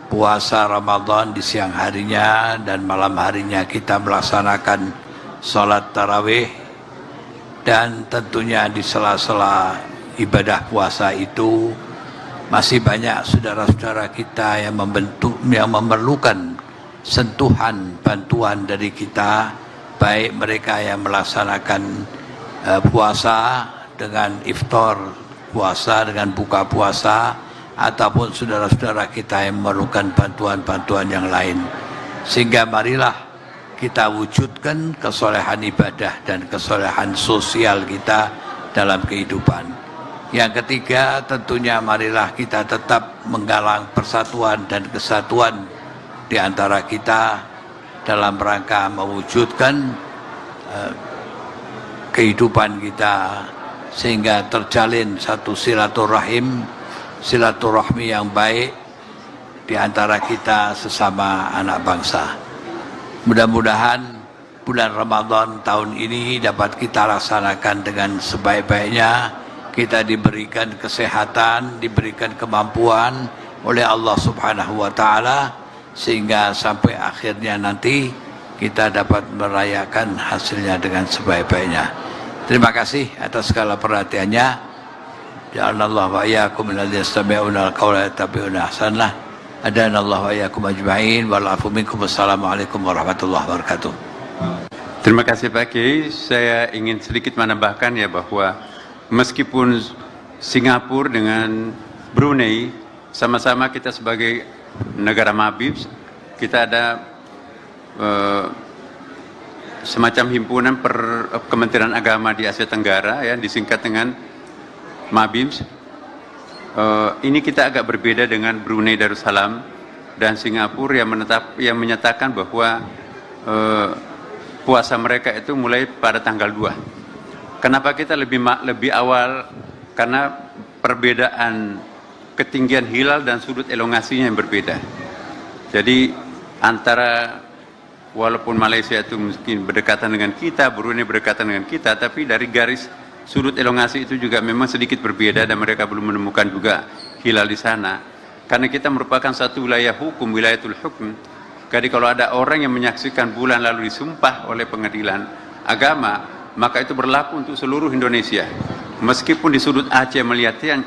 puasa Ramadan di siang harinya dan malam harinya kita melaksanakan sholat tarawih, dan tentunya di sela-sela ibadah puasa itu masih banyak saudara-saudara kita yang memerlukan sentuhan bantuan dari kita, baik mereka yang melaksanakan puasa dengan iftar puasa, dengan buka puasa, ataupun saudara-saudara kita yang memerlukan bantuan-bantuan yang lain. Sehingga marilah kita wujudkan kesolehan ibadah dan kesolehan sosial kita dalam kehidupan. Yang ketiga, tentunya marilah kita tetap menggalang persatuan dan kesatuan di antara kita dalam rangka mewujudkan kehidupan kita sehingga terjalin satu silaturahmi yang baik di antara kita sesama anak bangsa. Mudah-mudahan bulan Ramadan tahun ini dapat kita laksanakan dengan sebaik-baiknya. Kita diberikan kesehatan, diberikan kemampuan oleh Allah Subhanahu wa taala sehingga sampai akhirnya nanti kita dapat merayakan hasilnya dengan sebaik-baiknya. Terima kasih atas segala perhatiannya. Ja'alallahu wa iyyakum minalladzina yastami'una al-qawla yattabi'una ahsanah. Adanallahu wa iyyakum ajma'in wal 'afu minkum. Wassalamualaikum warahmatullahi wabarakatuh. Terima kasih Pak Kiai. Saya ingin sedikit menambahkan ya bahwa meskipun Singapura dengan Brunei sama-sama kita sebagai negara mabib, kita ada semacam himpunan Kementerian Agama di Asia Tenggara, ya, disingkat dengan MABIMS. Ini kita agak berbeda dengan Brunei Darussalam dan Singapura yang menyatakan bahwa puasa mereka itu mulai pada tanggal 2. Kenapa kita lebih awal? Karena perbedaan ketinggian hilal dan sudut elongasinya yang berbeda. Jadi antara, walaupun Malaysia itu mungkin berdekatan dengan kita, Brunei berdekatan dengan kita, tapi dari garis sudut elongasi itu juga memang sedikit berbeda dan mereka belum menemukan juga hilal di sana. Karena kita merupakan satu wilayah hukum, wilayatul hukum. Jadi kalau ada orang yang menyaksikan bulan lalu disumpah oleh pengadilan agama, maka itu berlaku untuk seluruh Indonesia. Meskipun di sudut Aceh melihatnya